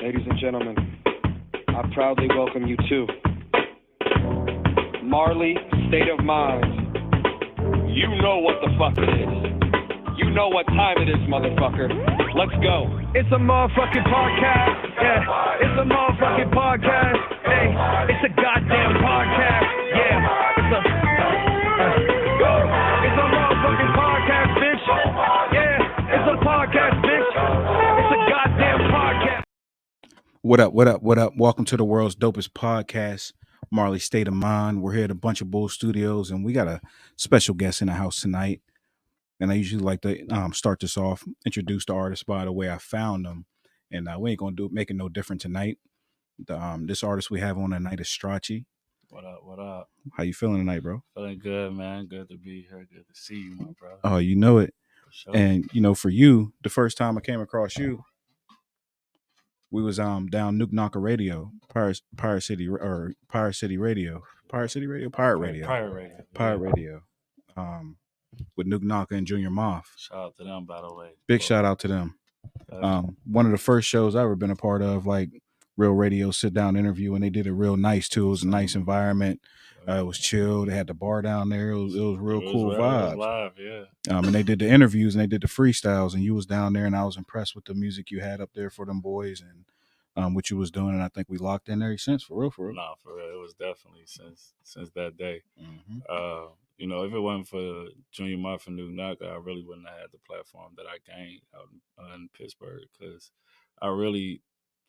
Ladies and gentlemen, I proudly welcome you to Marley State of Mind. You know what the fuck it is. You know what time it is, motherfucker. Let's go. It's a motherfucking podcast. Yeah, it's a motherfucking podcast. Hey, it's a goddamn podcast. Yeah, it's a motherfucking podcast, bitch. Yeah, it's a podcast, bitch. It's a goddamn podcast. What up, what up, what up? Welcome to the world's dopest podcast, Marley State of Mind. We're here at a bunch of Bull Studios, and we got a special guest in the house tonight. And I usually like to start this off, introduce the artist by the way I found them. And we ain't going to make it no different tonight. This artist we have on tonight is Stracci. What up, what up? How you feeling tonight, bro? Feeling good, man. Good to be here. Good to see you, my brother. Oh, you know it. For sure. And, you know, for you, the first time I came across you, we was down Nuke Knocker Radio, Pirate Radio, with Nuke Knocker and Junior Moth. Shout out to them, by the way. Big shout out to them. One of the first shows I ever been a part of, like real radio sit down interview, and they did it real nice too. It was a nice environment. It was chill. They had the bar down there. It was real cool vibes. Live, yeah. And they did the interviews and they did the freestyles, and you was down there, and I was impressed with the music you had up there for them boys and what you was doing. And I think we locked in there since, for real. Nah, for real. It was definitely since that day. Mm-hmm. You know, if it wasn't for Junior Moth and Nuke Knocker, I really wouldn't have had the platform that I gained out in Pittsburgh, because I really,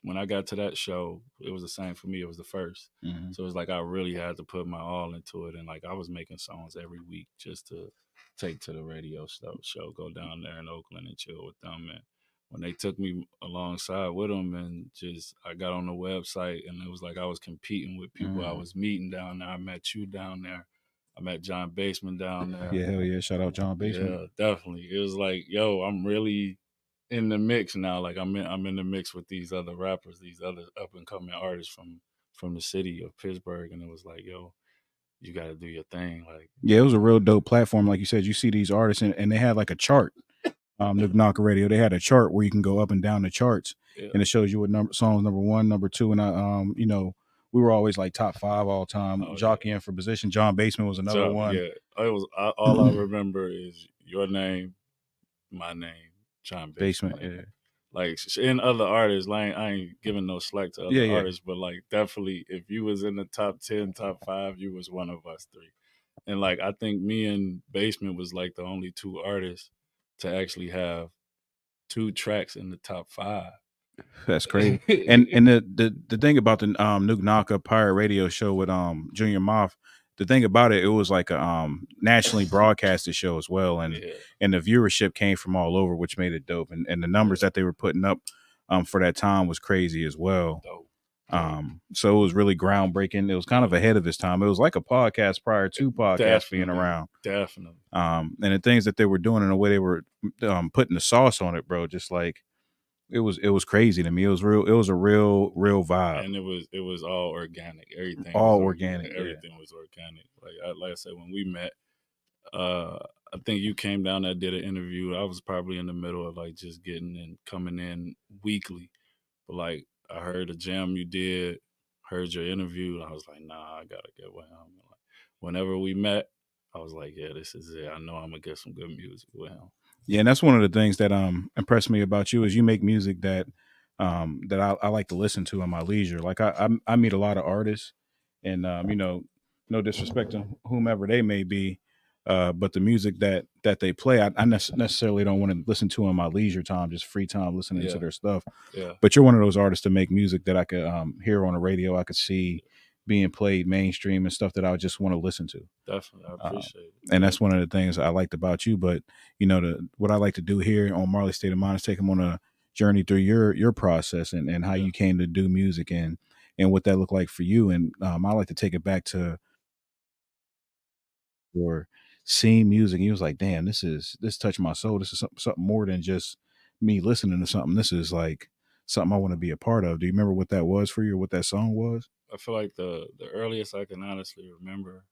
when I got to that show, it was the same for me. It was the first. Mm-hmm. So it was like I really had to put my all into it. And like I was making songs every week just to take to the radio show, go down there in Oakland and chill with them. And when they took me alongside with them, and just I got on the website, and it was like I was competing with people I was meeting down there. I met you down there. I met John Baseman down there. Yeah, hell yeah. Shout out John Baseman. Yeah, definitely. It was like, yo, I'm really in the mix now. Like I'm in the mix with these other rappers, these other up and coming artists from the city of Pittsburgh. And it was like, yo, you got to do your thing. Like, yeah, it was a real dope platform. Like you said, you see these artists and they had like a chart. Nuke Knocker Radio, they had a chart where you can go up and down the charts, and it shows you what songs number 1, number 2, and I, you know, we were always like top 5 all time, jockeying for position. John Baseman was another one. Yeah, it was all I remember is your name, my name, John Baseman. Yeah. Like in other artists, like I ain't giving no slack to other artists, but like definitely if you was in the top 10, top 5, you was one of us 3. And like I think me and Basement was like the only 2 artists to actually have 2 tracks in the top 5. That's crazy. and the thing about the Nuke Knocker Pirate Radio show with Junior Moth, the thing about it was like a nationally broadcasted show as well, and the viewership came from all over, which made it dope. And the numbers that they were putting up for that time was crazy as well. Dope. So it was really groundbreaking. It was kind of ahead of its time. It was like a podcast prior to podcasts being around. Definitely. And the things that they were doing and the way they were putting the sauce on it, bro, just like it was crazy to me. It was a real vibe. And it was all organic. Everything all was organic. Everything was organic. Like I said, when we met, I think you came down there, did an interview. I was probably in the middle of like just coming in weekly. But like I heard a jam you did, heard your interview, and I was like, nah, I gotta get with him. Like, whenever we met, I was like, yeah, this is it. I know I'm gonna get some good music with him. Yeah, and that's one of the things that impressed me about you is you make music that I like to listen to in my leisure. Like I meet a lot of artists, and you know, no disrespect to whomever they may be, but the music that they play, I necessarily don't want to listen to in my leisure time, just free time listening to their stuff. Yeah. But you're one of those artists to make music that I could hear on the radio, I could see being played mainstream and stuff that I would just want to listen to. Definitely, I appreciate it. And that's one of the things I liked about you. But you know, what I like to do here on Marley State of Mind is take them on a journey through your process and how you came to do music and what that looked like for you. And I like to take it back to or seeing music. And he was like, damn, this touched my soul. This is something more than just me listening to something. This is like something I want to be a part of. Do you remember what that was for you or what that song was? I feel like the earliest I can honestly remember,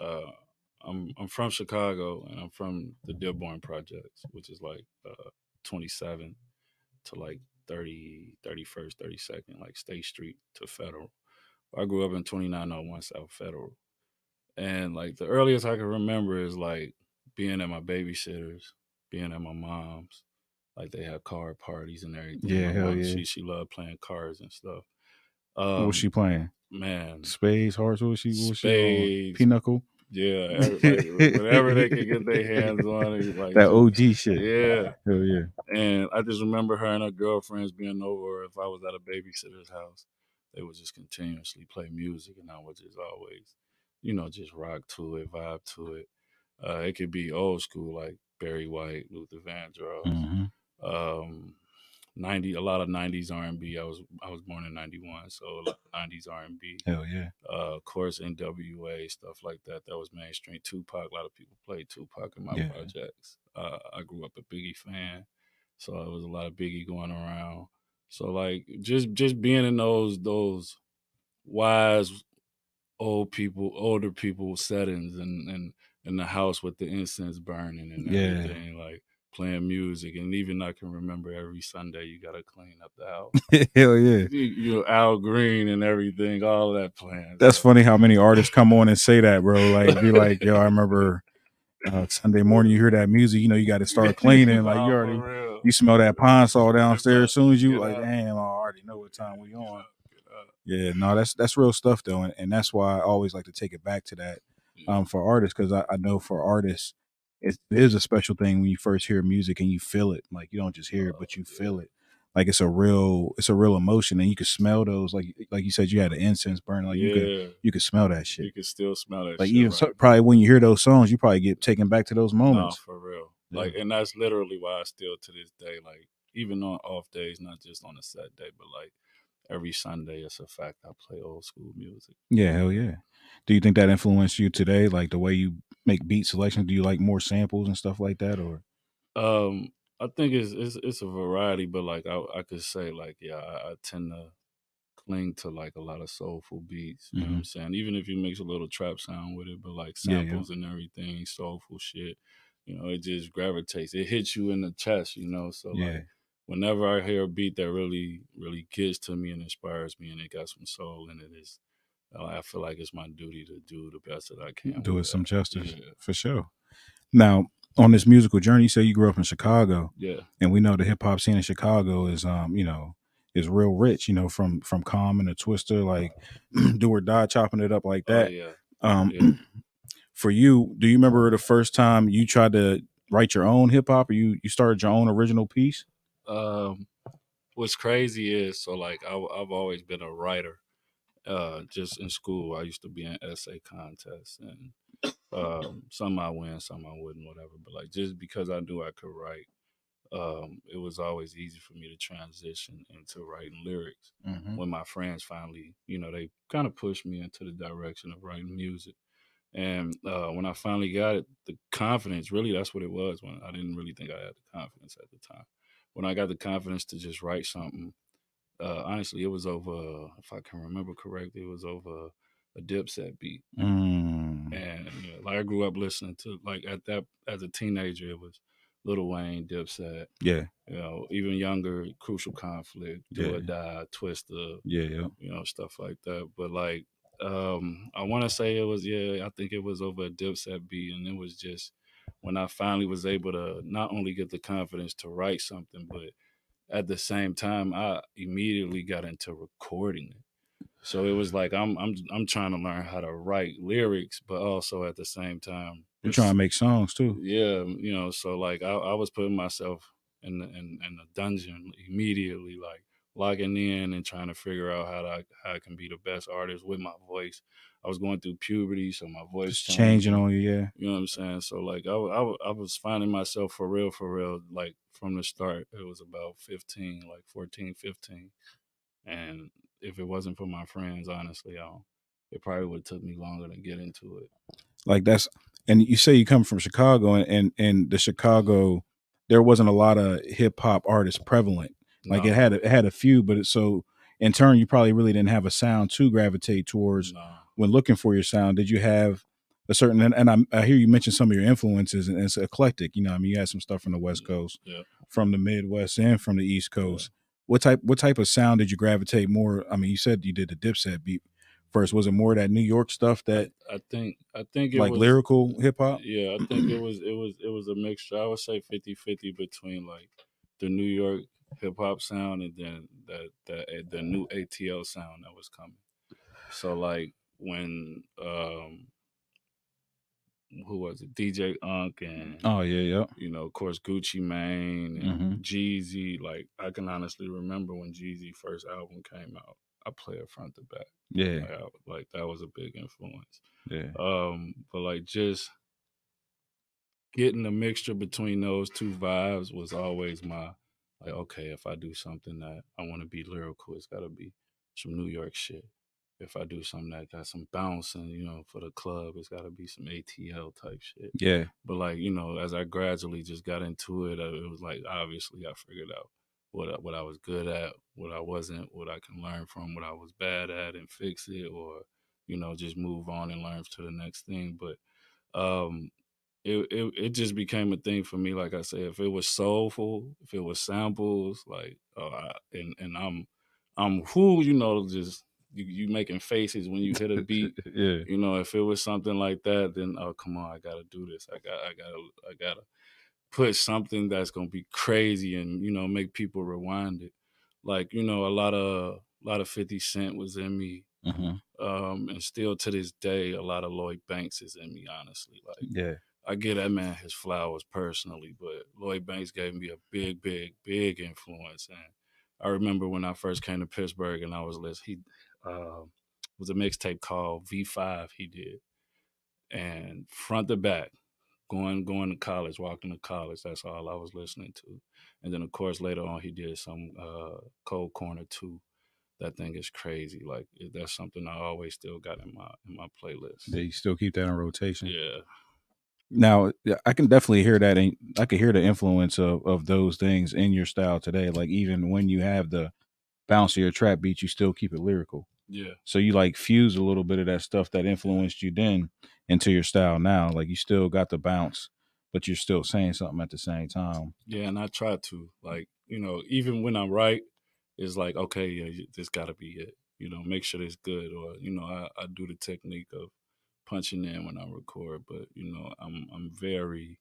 I'm from Chicago, and I'm from the Dearborn Projects, which is like 27 to like 31st, 32nd, like State Street to Federal. I grew up in 2901 South Federal. And like the earliest I can remember is like being at my babysitter's, being at my mom's. Like they had card parties and everything. Yeah, My hell mom, yeah. she loved playing cards and stuff. What was she playing? Man, Spades, hearts. What was she on? spades, Pinochle. yeah, like whatever they could get their hands on, it, like That just, OG shit. yeah. Hell yeah. And I just remember her and her girlfriends being over, or if I was at a babysitter's house, they would just continuously play music, and I would just always, just rock to it, vibe to it. It could be old school like Barry White, Luther Vandross, Mm-hmm. um, 90, a lot of 90s R&B. I was born in 91, so a lot of 90s R&B. Hell yeah. Of course, NWA, stuff like that. That was mainstream. Tupac, a lot of people played Tupac in my Yeah. projects. I grew up a Biggie fan, so there was a lot of Biggie going around. So like just being in those wise older people settings and in the house with the incense burning and Yeah. everything, like playing music, and even I can remember every Sunday you gotta clean up the house. Hell yeah. Al Green and everything, all that playing. That's So funny how many artists come on and say that, bro. Like, be like, yo, I remember Sunday morning you hear that music, you got to start cleaning. Like, Nah, you for already, real. you smell that pine saw downstairs. As soon as you Get like, up, damn, I already know what time we get on. up, get up. Yeah, no, that's real stuff though, and that's why I always like to take it back to that Yeah. for artists, because I know for artists it is a special thing when you first hear music and you feel it. Like you don't just hear it, but you feel it. Like it's a real emotion, and you can smell those. Like you said, you had the incense burning. Like Yeah, you could smell that you shit. can still smell that Like shit even right probably now. when you hear those songs, you probably get taken back to those Nah, moments. for real. Yeah. Like, and that's literally why I still to this day, like, even on off days, not just on a set day, but like every Sunday, it's a fact I play old school music. Yeah, hell yeah. Do you think that influenced you today? Like the way you make beat selections? Do you like more samples and stuff like that, or? I think it's a variety, but like I could say like yeah, I tend to cling to like a lot of soulful beats. You know what I'm saying? Even if you mix a little trap sound with it, but like Yeah, samples and everything, soulful shit. It just gravitates. It hits you in the chest. So yeah. like whenever I hear a beat that really really gets to me and inspires me, and it got some soul in it, is I feel like it's my duty to do the best that I can. Do with it some that. justice, Yeah. for sure. Now, on this musical journey, you say you grew up in Chicago, Yeah. and we know the hip hop scene in Chicago is, is real rich. From Common to Twister, like Do or Die, chopping it up like Oh that. yeah. Yeah. For you, do you remember the first time you tried to write your own hip hop, or you started your own original piece? What's crazy is, so like I've always been a writer. Just in school, I used to be in essay contests, and some I win, some I wouldn't, whatever. But like just because I knew I could write, it was always easy for me to transition into writing lyrics. When my friends finally, they kind of pushed me into the direction of writing music. And when I finally got it, the confidence, really, that's what it was. When I didn't really think I had the confidence at the time. When I got the confidence to just write something, honestly, it was over, if I can remember correctly, it was over a Dipset beat. And like I grew up listening to, like at that, as a teenager, it was Lil Wayne, Dipset. Yeah. Even younger, Crucial Conflict, Do or Die, Twister. Yeah. Stuff like that. But like, I want to say it was, I think it was over a Dipset beat, and it was just when I finally was able to not only get the confidence to write something, but at the same time, I immediately got into recording it. So it was like I'm trying to learn how to write lyrics, but also at the same time, You're trying to make songs too. yeah, so like I was putting myself in the dungeon immediately, like logging in and trying to figure out how I can be the best artist with my voice. I was going through puberty, so my voice Just changing on you, yeah. You know what I'm saying? So like I was finding myself for real, like from the start. It was about 15, like 14, 15. And if it wasn't for my friends, honestly, it probably would have took me longer to get into it. Like and you say you come from Chicago, and the Chicago, there wasn't a lot of hip hop artists prevalent. Like No. it had a few, but so in turn, you probably really didn't have a sound to gravitate towards when looking for your sound. Did you have a certain, and I hear you mention some of your influences, and it's eclectic. You had some stuff from the West Coast, from the Midwest, and from the East Coast. what type of sound did you gravitate more? I mean, you said you did the Dipset beat first. Was it more that New York stuff that I think it like was lyrical hip hop? yeah, I think it was a mixture. I would say 50-50 between like the New York hip hop sound and then the new ATL sound that was coming. So like when who was it? DJ Unk and Oh yeah, of course Gucci Mane yeah. and Jeezy. Like I can honestly remember when Jeezy first album came out. I play it front to back. Yeah, Like that was a big influence. yeah, But like just getting a mixture between those two vibes was always my like, okay, if I do something that I want to be lyrical, it's gotta be some New York shit. If I do something that got some bouncing, for the club, it's gotta be some ATL type shit. yeah, But like, as I gradually just got into it, it was like obviously I figured out what I was good at, what I wasn't, what I can learn from, what I was bad at, and fix it, or just move on and learn to the next thing. But um, it just became a thing for me. Like I said, if it was soulful, if it was samples, like and I'm who just you making faces when you hit a beat. yeah, If it was something like that, then oh come on, I gotta do this. I gotta put something that's gonna be crazy and make people rewind it. Like a lot of 50 Cent was in me. uh-huh. And still to this day, a lot of Lloyd Banks is in me. Honestly, like Yeah, I give that man his flowers personally, but Lloyd Banks gave me a big, big, big influence. And I remember when I first came to Pittsburgh and I was listening, he was a mixtape called V5 he did. And front to back, going to college, walking to college, that's all I was listening to. And then of course later on he did some Cold Corner 2. That thing is crazy. Like that's something I always still got in my playlist. they still keep that in rotation. Yeah. Now, yeah, I can definitely hear that. I can hear the influence of those things in your style today. Like even when you have the bouncy or trap beat, you still keep it lyrical. Yeah. So you like fuse a little bit of that stuff that influenced you then into your style now. Like you still got the bounce, but you're still saying something at the same time. Yeah, and I try to like even when I write, it's like okay, yeah, this got to be it. Make sure it's good, or I do the technique of punching in when I record, but I'm very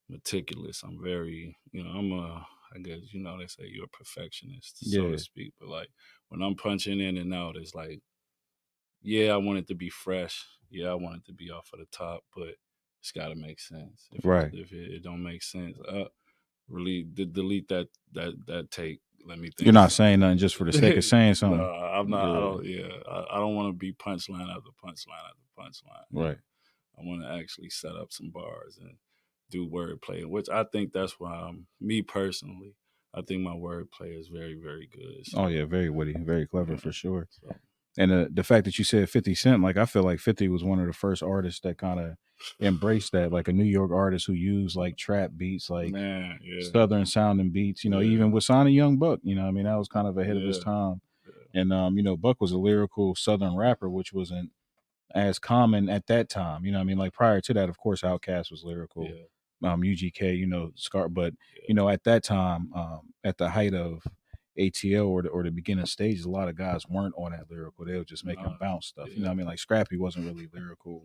meticulous. I'm very I'm a I guess they say you're a perfectionist, so to Yeah, speak. But like when I'm punching in and out, it's like yeah, I want it to be fresh. Yeah, I want it to be off of the top, but it's got to make sense. If it right. if it, it don't make sense, really delete that take. Let me You're think of not saying something. nothing just for the sake of saying No, something. I'm not. I Yeah, don't. Yeah, I don't want to be punchline after punchline after punchline. right. I want to actually set up some bars and do wordplay, which I think that's why me personally. I think my wordplay is very, very good. Oh So yeah, very witty, very clever yeah. for sure. So And the fact that you said 50 Cent, like I feel like 50 was one of the first artists that kind of embraced that, like a New York artist who used like trap beats, like man, yeah, southern sounding beats, yeah, even with Sonny Young Buck, I mean, that was kind of ahead of his yeah, time. yeah, And Buck was a lyrical southern rapper, which wasn't as common at that time. I mean, like prior to that, of course, Outkast was lyrical, yeah, UGK, Scar, but yeah. at that time, at the height of ATL or the beginning stages, a lot of guys weren't on that lyrical. They were just making No, bounce stuff. yeah, I mean, like Scrappy wasn't really lyrical.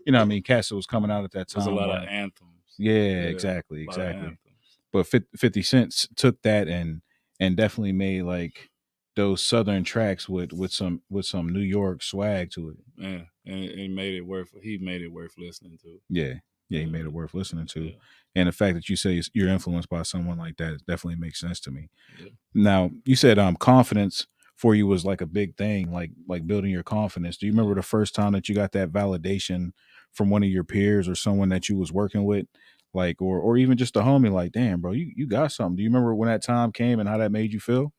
no. I mean, Castle was coming out at that There's a time lot of when, anthems. yeah, Yeah, exactly, a lot of exactly. anthems. But 50 Cent took that and definitely made like those southern tracks with some New York swag to it. Yeah, and made it worth. He made it worth listening to. Yeah, yeah, he made Yeah, it worth listening to. yeah, And the fact that you say you're influenced by someone like that definitely makes sense to me. yeah. Now, you said confidence for you was like a big thing, like building your confidence. Do you remember the first time that you got that validation from one of your peers or someone that you was working with? Like or even just a homie, like, damn, bro, you got something. Do you remember when that time came and how that made you feel?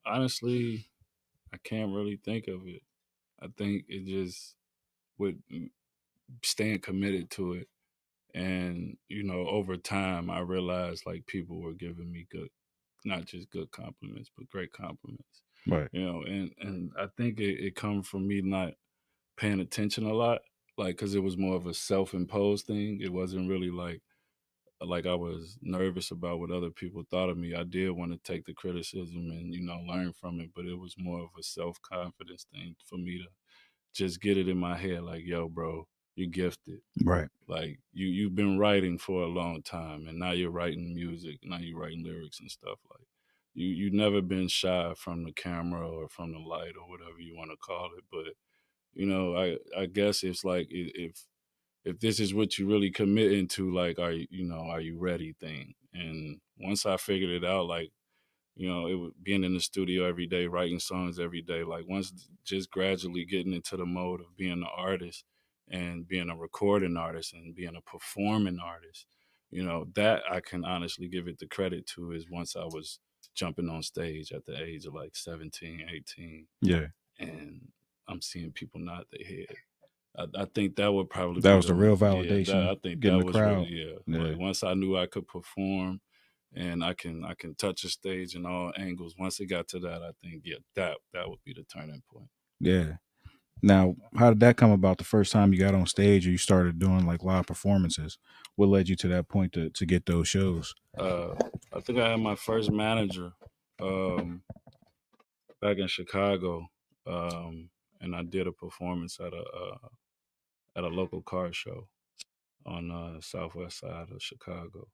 Honestly, I can't really think of it. I think it just with staying committed to it, and over time, I realized like people were giving me good, not just good compliments, but great compliments. Right. And I think it comes from me not paying attention a lot, like because it was more of a self-imposed thing. It wasn't really like like I was nervous about what other people thought of me. I did want to take the criticism and learn from it, but it was more of a self confidence thing for me to just get it in my head, like, yo, bro, you're gifted. Right. Like you've been writing for a long time, and now you're writing music. Now you're writing lyrics and stuff. Like you never been shy from the camera or from the light or whatever you want to call it. But I guess it's like if this is what you really committing to, like, are you ready thing. And once I figured it out, like, it was being in the studio every day, writing songs every day. Like once just gradually getting into the mode of being an artist and being a recording artist and being a performing artist, that I can honestly give it the credit to is once I was jumping on stage at the age of like 17, 18, Yeah. and I'm seeing people nod their head. I think that would probably That be was the real validation. I think Getting that the was really, crowd. Like Yeah. once I knew I could perform and I can touch a stage in all angles. Once it got to that, I think that would be the turning point. Yeah. Now, how did that come about the first time you got on stage or you started doing like live performances? What led you to that point to get those shows? I think I had my first manager um, back in Chicago, and I did a performance at a local car show on southwest side of Chicago.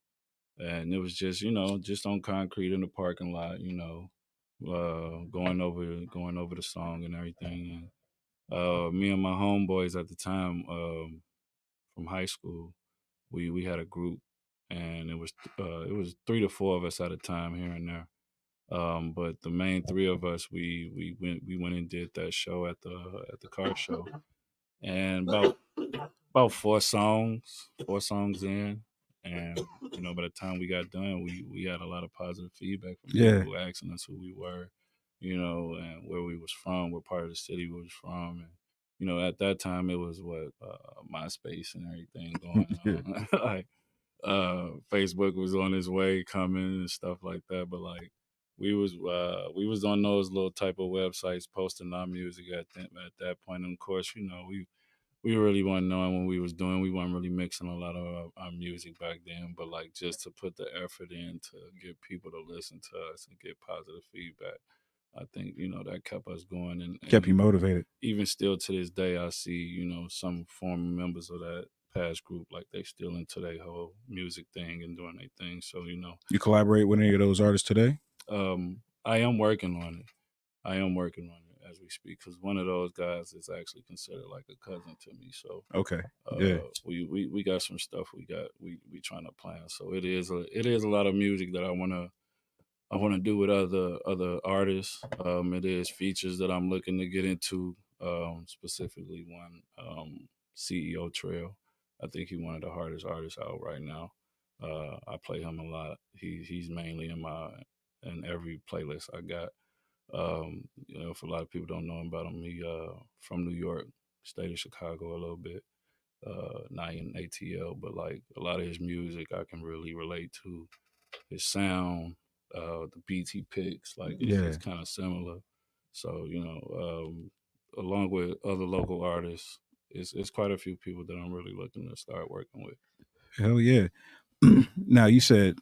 And it was just just on concrete in the parking lot, going over the song and everything. And me and my homeboys at the time, from high school, we had a group, and it was 3 to 4 of us at a time here and there. But the main three of us, we went and did that show at the car show, and about four songs in, and by the time we got done, we had a lot of positive feedback from Yeah. people asking us who we were, and where we was from, what part of the city we was from. And at that time it was what, MySpace and everything going Yeah. on. Like, Facebook was on its way coming and stuff like that. But like we was on those little type of websites posting our music at that point. And of course, we really weren't knowing what we was doing. We weren't really mixing a lot of our music back then, but like just to put the effort in to get people to listen to us and get positive feedback, I think that kept us going. And Kept you motivated. even still to this day, I see some former members of that past group, like they still into their whole music thing and doing their thing. So You collaborate with any of those artists today? I am working on it. I am working on it as we speak, because one of those guys is actually considered like a cousin to me. So Okay. Yeah. we got some stuff we trying to plan. So it is a lot of music that I want to do with other artists. It is features that I'm looking to get into. Specifically one, CEO Trail. I think he's one of the hardest artists out right now. I play him a lot. He's mainly in every playlist I got. If a lot of people don't know about him, he from New York, state of Chicago a little bit. Not in ATL, but like a lot of his music I can really relate to. His sound, the beats he picks, like it's, Yeah. it's kind of similar. So along with other local artists, it's quite a few people that I'm really looking to start working with. Hell yeah. Now you said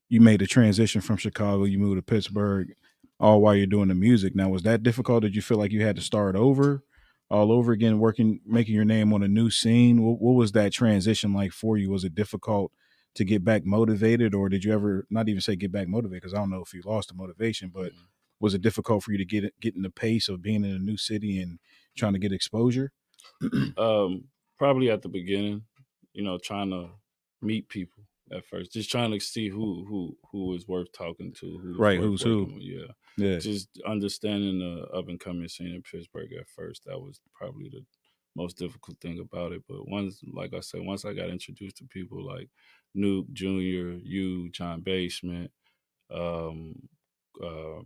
you made the transition from Chicago, you moved to Pittsburgh, all while you're doing the music. Now, was that difficult? Did you feel like you had to start over, all over again, working, making your name on a new scene? What was that transition like for you? Was it difficult to get back motivated, or did you ever not even say get back motivated? Because I don't know if you lost the motivation, but Mhm. was it difficult for you to get in the pace of being in a new city and trying to get exposure? Probably at the beginning, trying to meet people at first, just trying to see who is worth talking to, who is Right, worth who's who? working with. Yeah, Yeah. just understanding the up and coming scene in Pittsburgh at first. That was probably the most difficult thing about it. But once, like I said, once I got introduced to people like Nuke Jr., you, John Basement, um,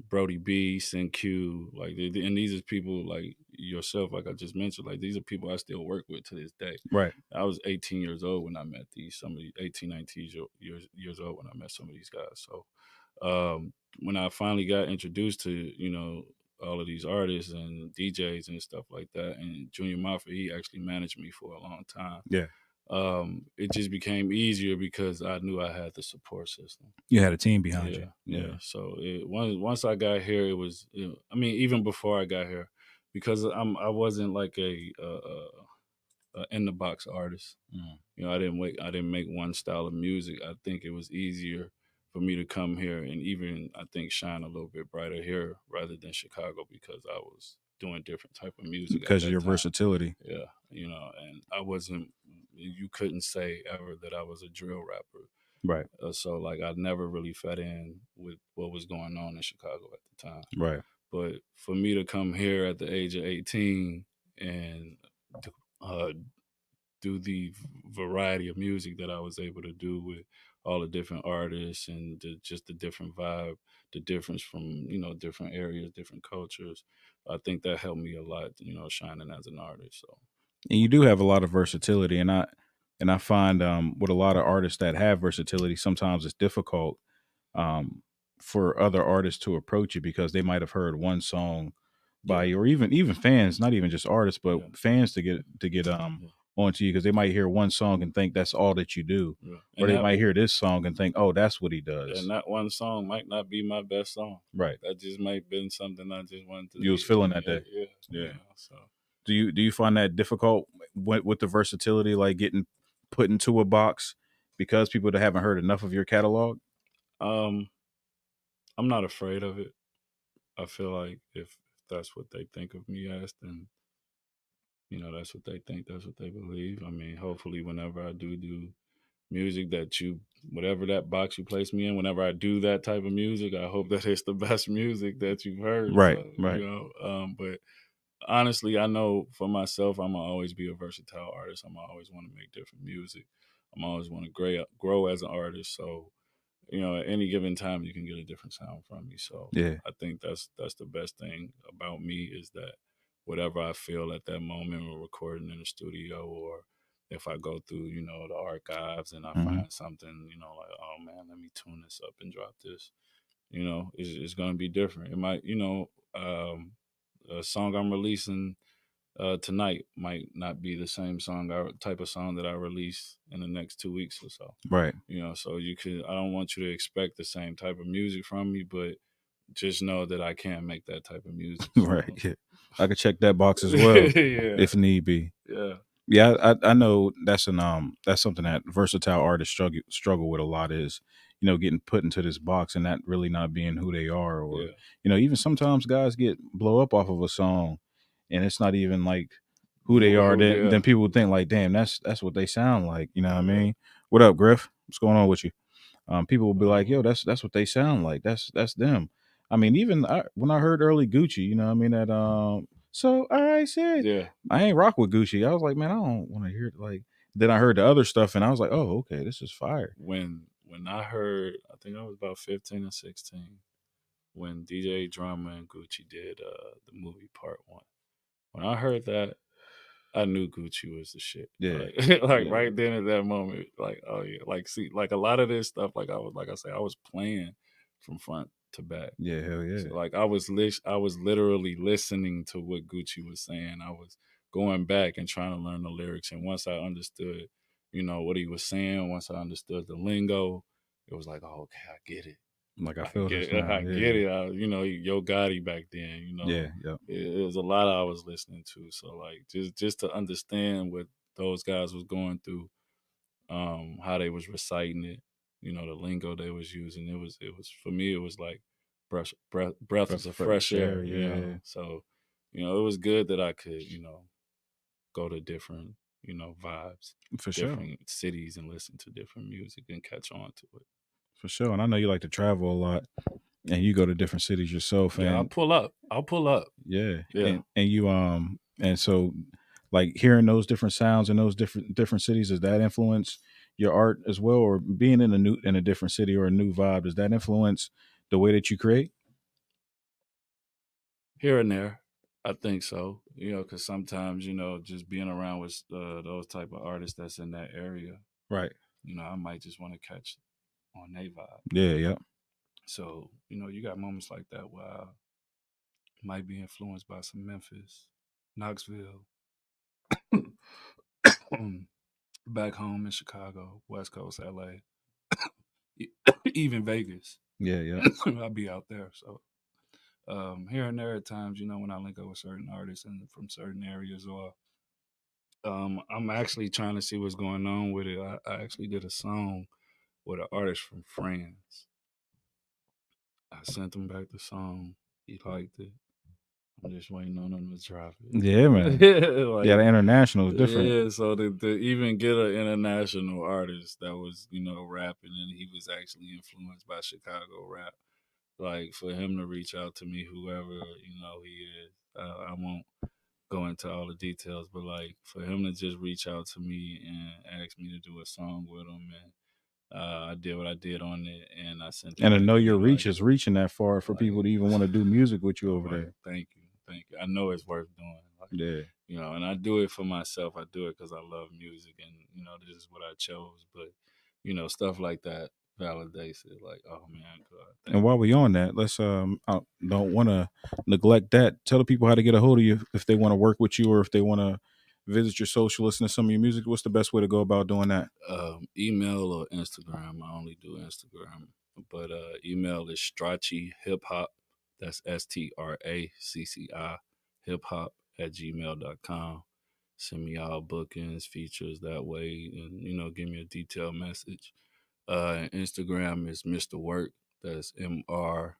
Brody B, Q, like, and these are people like yourself, like I just mentioned, like these are people I still work with to this day. Right. I was 18 years old when I met some of the 18, 19 years old when I met some of these guys. So when I finally got introduced to, all of these artists and DJs and stuff like that, and Junior Mafia, he actually managed me for a long time. Yeah. it just became easier because I knew I had the support system. You had a team behind Yeah, you. yeah. So once I got here, it was. I mean, even before I got here, because I wasn't like a in the box artist. Mm. I didn't make one style of music. I think it was easier for me to come here and even I think shine a little bit brighter here rather than Chicago because I was doing different type of music at Because of that your time. versatility. Yeah, and I wasn't. You couldn't say ever that I was a drill rapper. Right. So like I never really fit in with what was going on in Chicago at the time. Right. But for me to come here at the age of 18 and uh, do the variety of music that I was able to do with all the different artists and just the different vibe, the difference from different areas, different cultures. I think that helped me a lot, shining as an artist. So And you do have a lot of versatility, and I find with a lot of artists that have versatility, sometimes it's difficult um, for other artists to approach you because they might have heard one song by yeah, you, or even fans, not even just artists, but yeah, fans to get yeah, onto you because they might hear one song and think that's all that you do, yeah. or they might hear this song and think, oh, that's what he And does. that one song might not be my best song. Right. That just might have been something I just wanted to You was leave. feeling that day. Yeah, Yeah. So Do you find that difficult with the versatility, like getting put into a box because people that haven't heard enough of your catalog? um, I'm not afraid of it. I feel like if that's what they think of me as, then that's what they think, that's what they believe. I mean, hopefully, whenever I do music whatever that box you place me in, whenever I do that type of music, I hope that it's the best music that you've heard. Right. So, Right. but honestly, I know for myself, I'm gonna always be a versatile artist. I'm gonna always want to make different music. I'm always want to grow as an artist. So, at any given time, you can get a different sound from me. So, Yeah. I think that's the best thing about me is that whatever I feel at that moment, or recording in the studio, or if I go through, the archives and I Hmm. find something, like, oh man, let me tune this up and drop this. It's going to be different. It might, a song I'm releasing tonight might not be the same type of song that I release in the next 2 weeks or so. Right. So I don't want you to expect the same type of music from me, but just know that I can make that type of music. So. Right. Yeah. I could check that box as well Yeah, if need be. yeah, Yeah, I know that's something that versatile artists struggle with a lot is, getting put into this box and that really not being who they are, or yeah. even sometimes guys get blow up off of a song and it's not even like who they are. Then Yeah, people would think like, damn, that's what they sound like. You know what I yeah. mean? What up, Griff? What's going on with you? People will be like, Um, "Yo, that's what they sound like. That's them." I mean, even when I heard early Gucci, you know, what I mean that so I said yeah. I ain't rock with Gucci. I was like, man, I don't want to hear it. Like then I heard the other stuff, and I was like, oh, okay, this is fire. When I heard, I think I was about 15 or 16 when DJ Drama and Gucci did the movie Part One. When I heard that, I knew Gucci was the shit. Yeah, Like yeah, right then at that moment, like oh yeah, like see, like a lot of this stuff, like I say, I was playing from front to back. yeah, hell yeah, So like I was literally listening to what Gucci was saying. I was going back and trying to learn the lyrics. And once I understood, what he was saying, once I understood the lingo, it was like, oh, okay, I get it. like I I feel get this it. now. I Yeah, get it. Yo Gotti back then, yeah, yeah, it was a lot I was listening to. So like just to understand what those guys was going through, how they was reciting it, the lingo they was using. It was for me. It was like breath is a fresh air. yeah, So it was good that I could go to different vibes, for sure, different cities, and listen to different music and catch on to it. for sure. And I know you like to travel a lot, and you go to different cities yourself, Yeah, and I'll pull up. yeah, Yeah. and you and so like hearing those different sounds in those different cities, does that influence your art as well, or being in a different city or a new vibe, does that influence the way that you create? Here and there, I think so. Because sometimes just being around with those type of artists that's in that area, Right. I might just want to catch on their vibe. Yeah. Yeah. So you got moments like that where I might be influenced by some Memphis, Knoxville, back home in Chicago, West Coast, LA, even Vegas. Yeah. I'll be out there. So here and there at times, when I link up with certain artists and from certain areas, or I'm actually trying to see what's going on with it. I actually did a song with an artist from France. I sent him back the song. He liked it. I'm just waiting on him to drop it. Yeah, man. Like, the international is different. Yeah, so to even get an international artist that was, rapping, and he was actually influenced by Chicago rap, like for him to reach out to me, whoever, he is, I won't go into all the details, but like for him to just reach out to me and ask me to do a song with him, and I did what I did on it, and I sent it. And to back, know your he reach liked is it. reaching that far for Like, people to even want to do music with you over like, there. Thank you. I know it's worth doing. Like, Yeah. and I do it for myself. I do it because I love music, and this is what I chose. But stuff like that validates it. Like, oh man, God. And while we on that, let's I don't want to neglect that. Tell the people how to get a hold of you if they want to work with you or if they want to visit your social, listen to some of your music. What's the best way to go about doing that? Email or Instagram. I only do Instagram, but email is Stracci Hip Hop. That's STRACCI Hip Hop at gmail.com. Send me all bookings, features that way, and give me a detailed message. Instagram is Mr. Work. That's MRWOURK.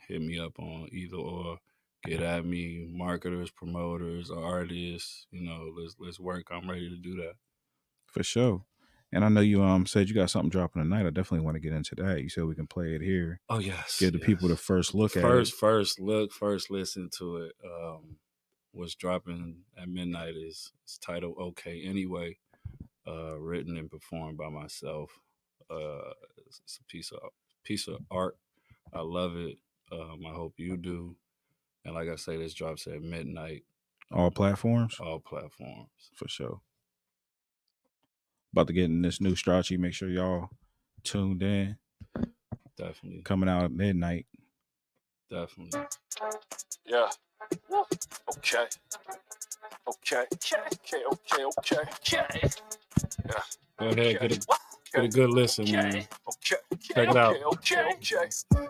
Hit me up on either or. Get at me, marketers, promoters, or artists. Let's work. I'm ready to do that. For sure. And I know you said you got something dropping tonight. I definitely want to get into that. You said we can play it here. Oh yes. Give the people the first look at it. First look, first listen to it. What's dropping at midnight is titled "Okay Anyway," written and performed by myself. It's a piece of art. I love it. I hope you do. And like I say, this drops at midnight. All platforms? All platforms. For sure. About to get in this new Stracci. Make sure y'all tuned in. Definitely. Coming out at midnight. Definitely. Yeah. Okay. Yeah. Go ahead, get a good listen, man. Check it out. Okay.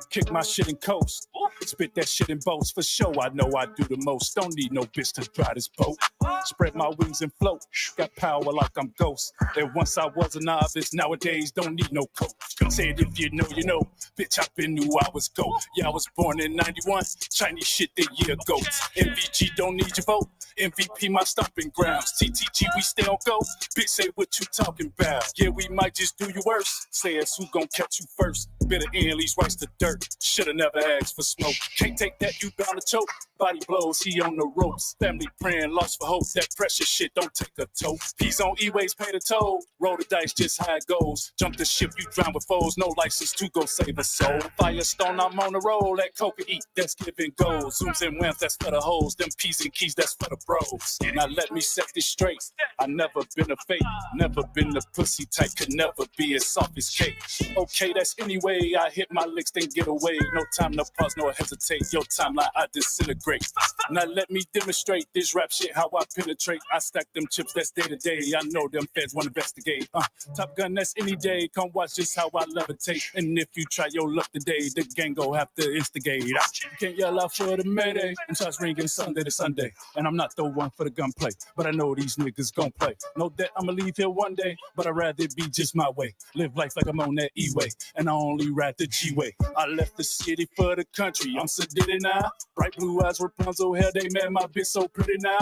Kick my shit and coast. Spit that shit and boast. For show, I know I do the most. Don't need no bitch to drive this boat. Spread my wings and float. Got power like I'm Ghost. And once I was a novice, nowadays don't need no coach. Said if you know, you know. Bitch, I been knew I was GOAT. Yeah, I was born in 91. Chinese shit the year goats. MVG don't need your vote. MVP my stomping grounds. TTG we stay on go. Bitch, say what you talking about. Yeah, we might just do you worse. Say it's who gon' catch you first. Better in least rice the dirt. Shoulda never asked for smoke. Can't take that, you bound to choke. Body blows, he on the ropes. Family praying, lost for hope. That pressure shit don't take a toll. Peas on E-ways, pay the toll. Roll the dice, just how it goes. Jump the ship, you drown with foes. No license to go save a soul. Firestone, I'm on the roll. That coke eat, that's giving goals. Zooms and whams, that's for the hoes. Them P's and keys, that's for the bros. Now let me set this straight. I never been a fake. Never been the pussy type. Could never be as soft as cake. Okay, that's anyway. I hit my licks, then get away. No time, no pause, no hesitate. Your timeline, I disintegrate. Now let me demonstrate this rap shit, how I penetrate. I stack them chips, that's day to day. I know them feds want to investigate. Top Gun, that's any day. Come watch just how I levitate. And if you try your luck today, the gang go have to instigate. You can't yell out for the mayday. And shots ringing Sunday to Sunday. And I'm not the one for the gunplay, but I know these niggas gon' play. Know that I'ma leave here one day, but I'd rather it be just my way. Live life like I'm on that E-way, and I only ride the G-way. I left the city for the country, I'm so did it now. Bright blue eyes, Rapunzel hair, they made my bitch so pretty now.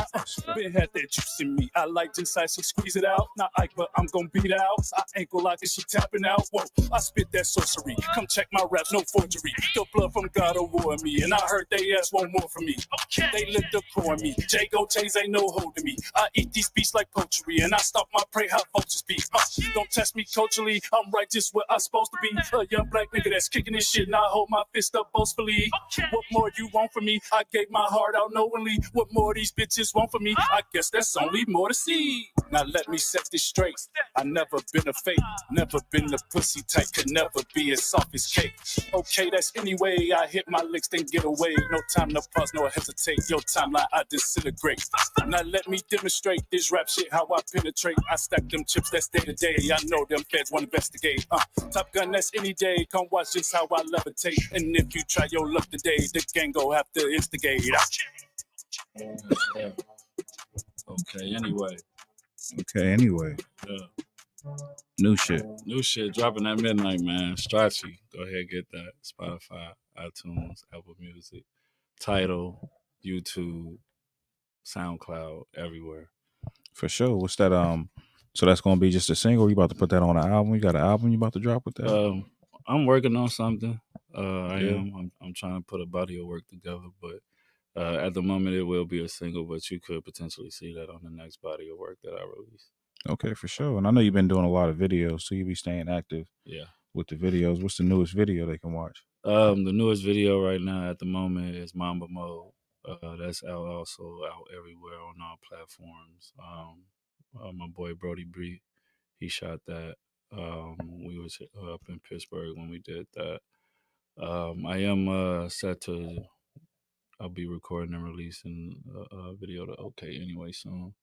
Been had that juice in me, I like this ice, so squeeze it out. Not Ike, but I'm gon' beat out. I ankle like it, she tapping out. Whoa, I spit that sorcery. Come check my raps, no forgery. The blood from God award me, and I heard they ask one more from me. They lit the core me. Jago Chains ain't no holding me. I eat these beats like poultry, and I stalk my prey how vultures be. Don't test me culturally, I'm right just where I'm supposed to be. A young black nigga that's kicking this shit, and I hold my fist up boastfully. What more you want from me? I gave my heart out knowingly. What more these bitches want from me? I guess that's only more to see. Now let me set this straight. I never been a fake, never been the pussy type, could never be as soft as cake. Okay, that's anyway. I hit my licks, then get away. No time, no pause, no hesitate. Your timeline, I disintegrate. Now let me demonstrate this rap shit, how I penetrate. I stack them chips, that's day to day. I know them feds want to investigate. Top Gun, that's any day. Come watch just how I levitate. And if you try your luck today, the gang go have to instigate. Okay, anyway. Okay, anyway. Yeah. New shit. New shit dropping at midnight, man. Stracci. Go ahead, get that. Spotify, iTunes, Apple Music, Tidal, YouTube, SoundCloud, everywhere. For sure. What's that? So that's gonna be just a single. You about to put that on an album? You got an album you about to drop with that? I'm working on something. I Yeah. am. I'm trying to put a body of work together, but at the moment it will be a single. But you could potentially see that on the next body of work that I release. Okay, for sure. And I know you've been doing a lot of videos, so you be staying active. Yeah. With the videos. What's the newest video they can watch? The newest video right now at the moment is Mamba Mode. That's also out everywhere on all platforms. My boy Brody Bree, he shot that. We was up in Pittsburgh when we did that. I am set to. I'll be recording and releasing a video to OK anyway soon.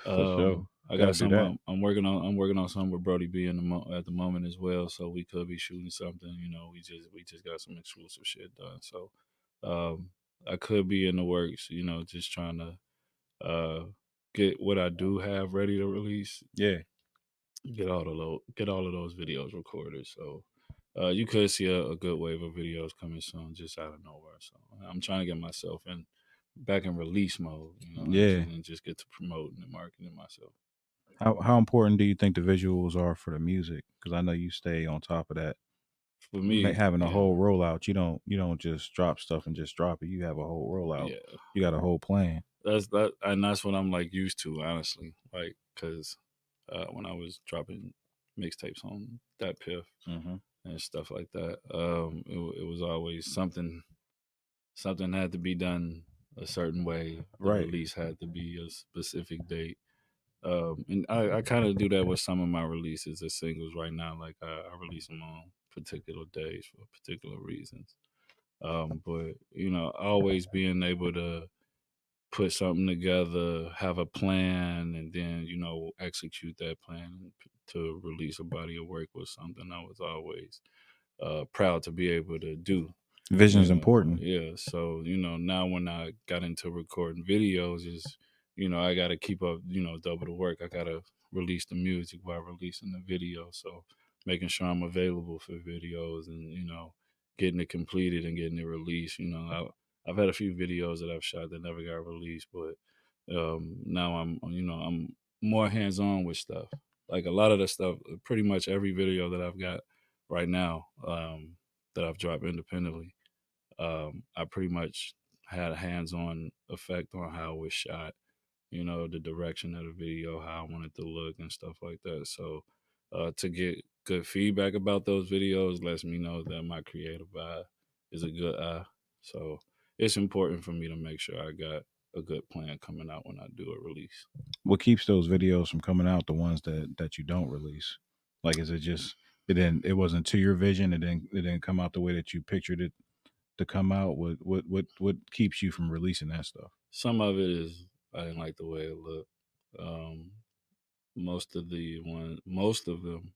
For sure. I got some. I'm working on something with Brody B at the moment as well. So we could be shooting something. You know, we just got some exclusive shit done. So I could be in the works. You know, just trying to get what I do have ready to release. Yeah. Get all of those videos recorded. So you could see a good wave of videos coming soon, just out of nowhere. So I'm trying to get myself back in release mode. You know, and just get to promoting and marketing myself. How important do you think the visuals are for the music? Because I know you stay on top of that. For me, having a whole rollout, you don't just drop stuff and just drop it. You have a whole rollout. Yeah, you got a whole plan. That's what I'm like used to, honestly. Like, because when I was dropping mixtapes on that Piff and stuff like that, it was always something had to be done a certain way. The release had to be a specific date. And I kind of do that with some of my releases as singles right now. Like I release them on particular days for particular reasons. But you know, always being able to put something together, have a plan, and then you know execute that plan to release a body of work was something I was always proud to be able to do. Vision is important. Yeah. So, you know, now when I got into recording videos is, you know, I got to keep up, you know, double the work. I got to release the music while releasing the video. So making sure I'm available for videos and, you know, getting it completed and getting it released. You know, I've had a few videos that I've shot that never got released, but now I'm more hands-on with stuff. Like a lot of the stuff, pretty much every video that I've got right now that I've dropped independently, I pretty much had a hands-on effect on how it was shot, you know, the direction of the video, how I wanted to look and stuff like that. So to get good feedback about those videos lets me know that my creative eye is a good eye. So it's important for me to make sure I got a good plan coming out when I do a release. What keeps those videos from coming out, the ones that you don't release? Like, is it just it wasn't to your vision, it didn't come out the way that you pictured it to come out? What keeps you from releasing that stuff? Some of it is I didn't like the way it looked. Most of them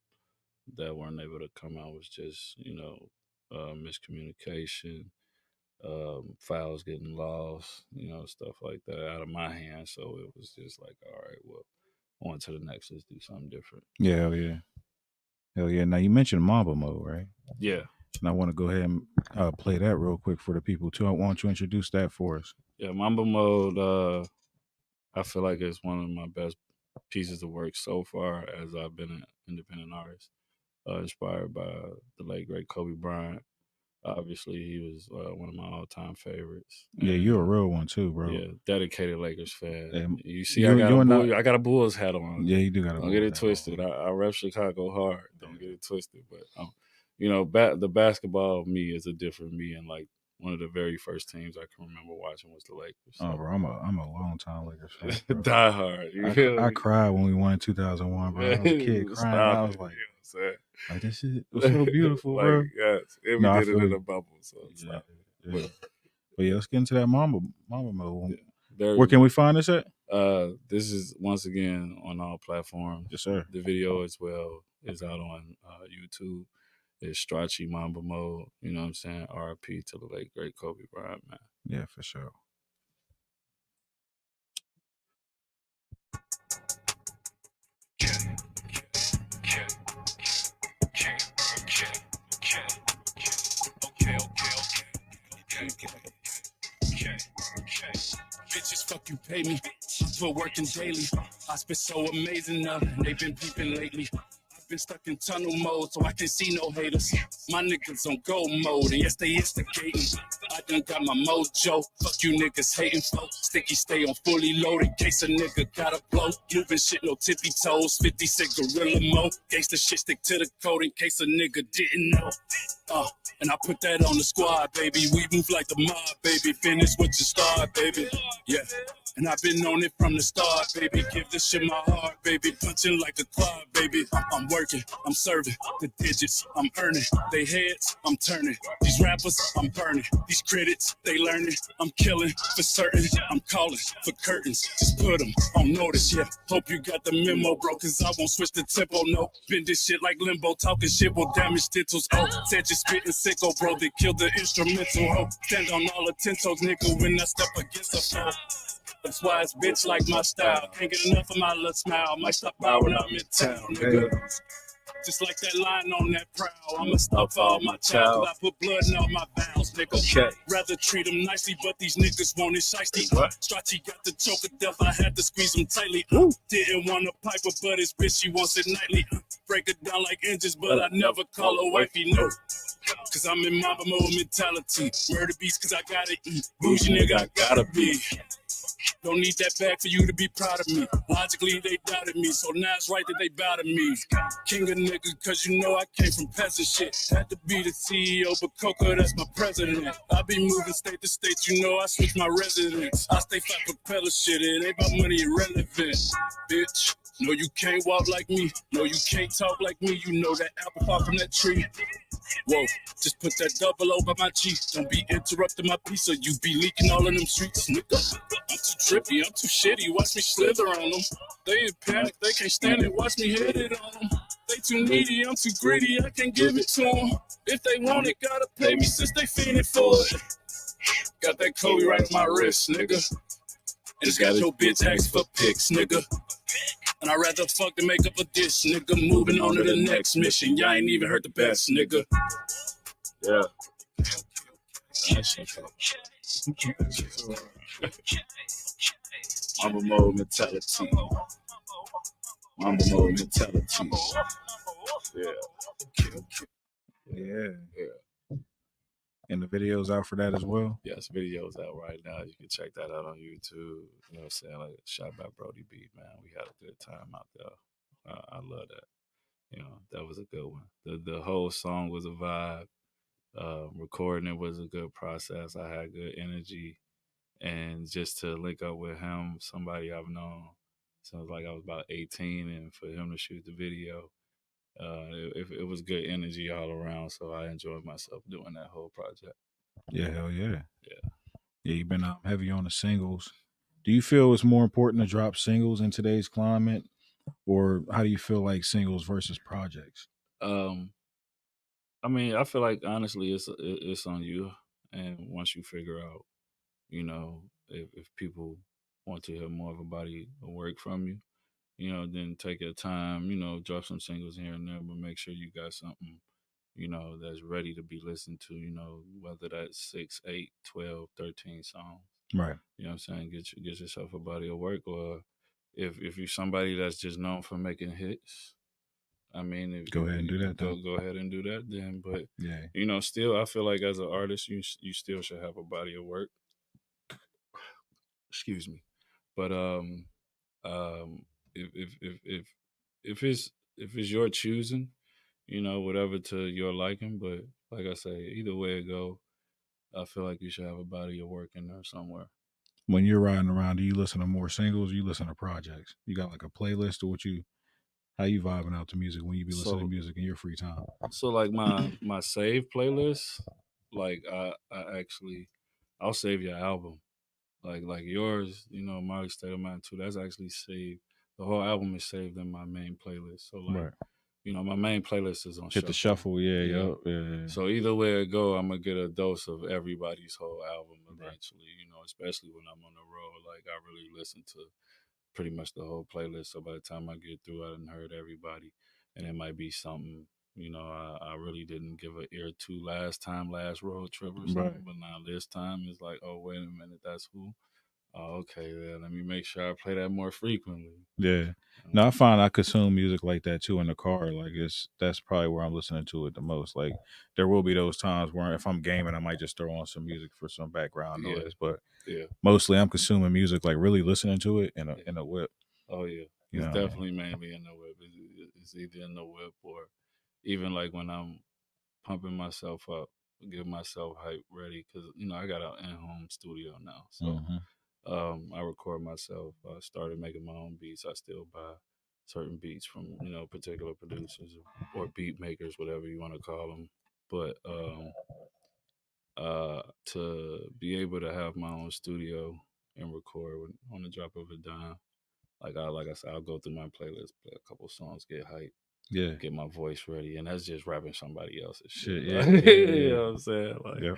that weren't able to come out was just, you know, miscommunication, files getting lost, you know, stuff like that out of my hands. So it was just like, all right, well, on to the next. Let's do something different. Yeah, hell yeah. Now you mentioned Mamba Mode, right? Yeah. And I want to go ahead and play that real quick for the people too. I want you to introduce that for us. Yeah, Mamba Mode. I feel like it's one of my best pieces of work so far as I've been an independent artist. Inspired by the late great Kobe Bryant. Obviously, he was one of my all-time favorites. Yeah, you're a real one too, bro. Yeah, dedicated Lakers fan. And you see, I got a Bulls hat on. Yeah, you do got a. Don't get it twisted. I rep Chicago hard. Don't get it twisted. But you know, the basketball me is a different me, and like one of the very first teams I can remember watching was the Lakers. So. Oh, bro, I'm a long time Lakers fan. Bro. Die hard. You feel I me? cried when we won in 2001, bro. I was a kid crying. I was like, like this shit was so beautiful, like, bro. Yes, and we did it in a bubble. So yeah. But yeah, let's get into that Mamba mode. Yeah, where can we find this at? This is once again on all platforms. Yes, sir. The video as well is out on YouTube. It's Stracci Mamba Mode. You know what I'm saying? RIP to the late great Kobe Bryant, man. Yeah, for sure. Bitches, fuck you, pay me for working daily. I spit so amazing, they've been peeping lately. I've been stuck in tunnel mode, so I can see no haters. My niggas on go mode, and yes, they instigating. I done got my mojo. Fuck you niggas hating for. Sticky stay on fully loaded, in case a nigga gotta blow. Moving shit, no tippy toes. 50 cent gorilla mode. Gangsta shit, stick to the code in case a nigga didn't know. And I put that on the squad, baby. We move like the mob, baby. Finish what you start, baby. Yeah. And I've been on it from the start, baby. Give this shit my heart, baby. Punching like a quad, baby. I'm working, I'm serving. The digits, I'm earning. They heads, I'm turning. These rappers, I'm burning. These critics, they learning. I'm killing for certain. I'm calling for curtains. Just put them on notice, yeah. Hope you got the memo, bro, cause I won't switch the tempo, no. Bend this shit like limbo. Talking shit will damage dentals, oh. Said you spitting sicko, bro. They killed the instrumental, oh. Stand on all the 10 toes, nigga, when I step against a foe. That's why it's bitch like my style. Can't get enough of my little smile. Might stop by when I'm in town, nigga. Just like that line on that prowl. I'ma stop for all my child. I put blood in all my vows, nigga. Okay. Rather treat them nicely, but these niggas want it shiesty. Stracci got the choke of death. I had to squeeze them tightly. Didn't want a piper, but his bitch, she wants it nightly. Break it down like inches, but I never call her wifey, no. Cause I'm in Mamba mode mentality. Murder beats, cause I gotta eat. Bougie nigga, I gotta be. Don't need that bag for you to be proud of me. Logically, they doubted me, so now it's right that they bow to me. King of niggas, cause you know I came from peasant shit. Had to be the CEO, but Coco, that's my president. I be moving state to state, you know I switch my residence. I stay flat propeller shit, it ain't about money irrelevant, bitch. No, you can't walk like me. No, you can't talk like me. You know that apple fall from that tree. Whoa, just put that double over my G. Don't be interrupting my piece or you be leaking all in them streets, nigga. I'm too trippy, I'm too shitty. Watch me slither on them. They in panic, they can't stand it. Watch me hit it on them. They too needy, I'm too greedy. I can't give it to them. If they want it, gotta pay me since they fiending for it. Got that Kobe right on my wrist, nigga. And it's got your bitch ask for pics, nigga. And I'd rather fuck than make up a dish, nigga. Moving on to the next mission. Y'all ain't even heard the best, nigga. Yeah. Mamba mode mentality. Mamba mode mentality. Yeah. And the video's out for that as well? Yes, video's out right now. You can check that out on YouTube. You know what I'm saying? Like, shot by Brody B, man. We had a good time out there. I love that. You know, that was a good one. The whole song was a vibe. Recording it was a good process. I had good energy. And just to link up with him, somebody I've known since like I was about 18, and for him to shoot the video, it was good energy all around. So I enjoyed myself doing that whole project. Yeah, hell yeah. Yeah. Yeah, you've been heavy on the singles. Do you feel it's more important to drop singles in today's climate, or how do you feel like singles versus projects? I mean, I feel like honestly, it's on you, and once you figure out, you know, if people want to hear more of a body of work from you, you know, then take your time, you know, drop some singles here and there, but make sure you got something, you know, that's ready to be listened to, you know, whether that's 6, 8, 12, 13 songs. Right. You know what I'm saying? Get yourself a body of work, or if you're somebody that's just known for making hits, I mean, if go ahead and do that. Go ahead and do that then. But yeah, you know, still, I feel like as an artist, you still should have a body of work. Excuse me, but if it's your choosing, you know, whatever to your liking. But like I say, either way it go, I feel like you should have a body of work in there somewhere. When you're riding around, do you listen to more singles? Or you listen to projects? You got like a playlist, or what you? How you vibing out to music when you be listening to So music in your free time? so like my save playlist, like I actually I'll save your album. Like yours, Marley State of Mind too. That's actually saved. The whole album is saved in my main playlist. So like, Right. my main playlist is on Hit the shuffle. shuffle. Yeah. Yeah. Yup. Yeah. So either way it go, I'm gonna get a dose of everybody's whole album Right. eventually. Especially when I'm on the road. Like I really listen to pretty much the whole playlist. So by the time I get through, I done heard everybody, and it might be something I really didn't give an ear to last road trip or Right. something. But now this time it's like, oh wait a minute, that's who. Oh, okay, then let me make sure I play that more frequently. Yeah. No, I find I consume music like that too in the car. Like that's probably where I'm listening to it the most. Like there will be those times where if I'm gaming, I might just throw on some music for some background Yeah, noise. But yeah. mostly I'm consuming music, like really listening to it in a whip. Oh yeah, You it's know. definitely mainly in the whip. It's either in the whip or even like when I'm pumping myself up, give myself hype ready because I got an in-home studio now, so Hmm. I record myself. I started making my own beats. I still buy certain beats from particular producers or beat makers, whatever you want to call them. But to be able to have my own studio and record on the drop of a dime, like I said, I'll go through my playlist, play a couple songs, get hype, Yeah. get my voice ready, and that's just rapping somebody else's shit. Shit. Yeah. Like, Yeah. you Yeah. know what I'm saying? Like, Yeah.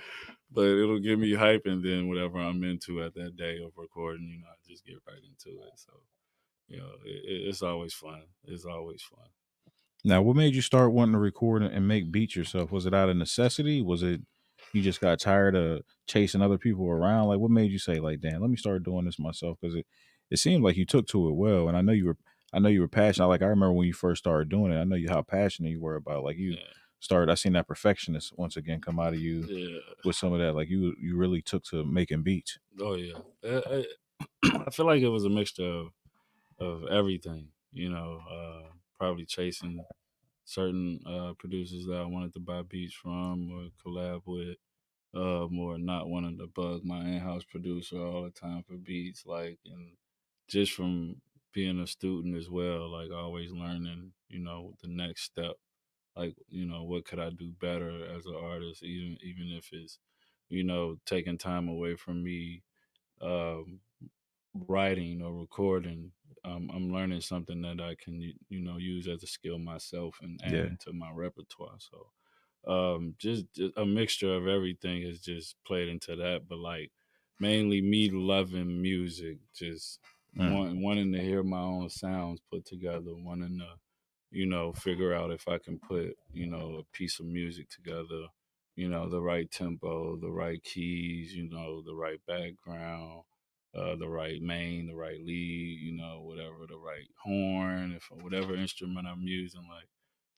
but it'll give me hype, and then whatever I'm into at that day of recording, I just get right into it. So, it's always fun. It's always fun. Now, what made you start wanting to record and make beats yourself? Was it out of necessity? Was it you just got tired of chasing other people around? Like, what made you say, like, damn, let me start doing this myself? Because it seemed like you took to it well, and I know you were passionate. Like, I remember when you first started doing it. I know how passionate you were about. Like, you Yeah, started. I seen that perfectionist once again come out of you yeah. with some of that. Like, you really took to making beats. Oh yeah. I feel like it was a mixture of everything. Probably chasing certain producers that I wanted to buy beats from or collab with, or not wanting to bug my in-house producer all the time for beats, like, and just from being a student as well, like always learning, the next step, like, what could I do better as an artist, even if it's, taking time away from me, um, writing or recording. I'm learning something that I can, use as a skill myself and add Yeah, into my repertoire. So, just a mixture of everything has just played into that. But like, mainly me loving music, just mm, wanting to hear my own sounds put together, wanting to, figure out if I can put, a piece of music together, the right tempo, the right keys, the right background, the right main, the right lead, whatever, the right horn, if whatever instrument I'm using, like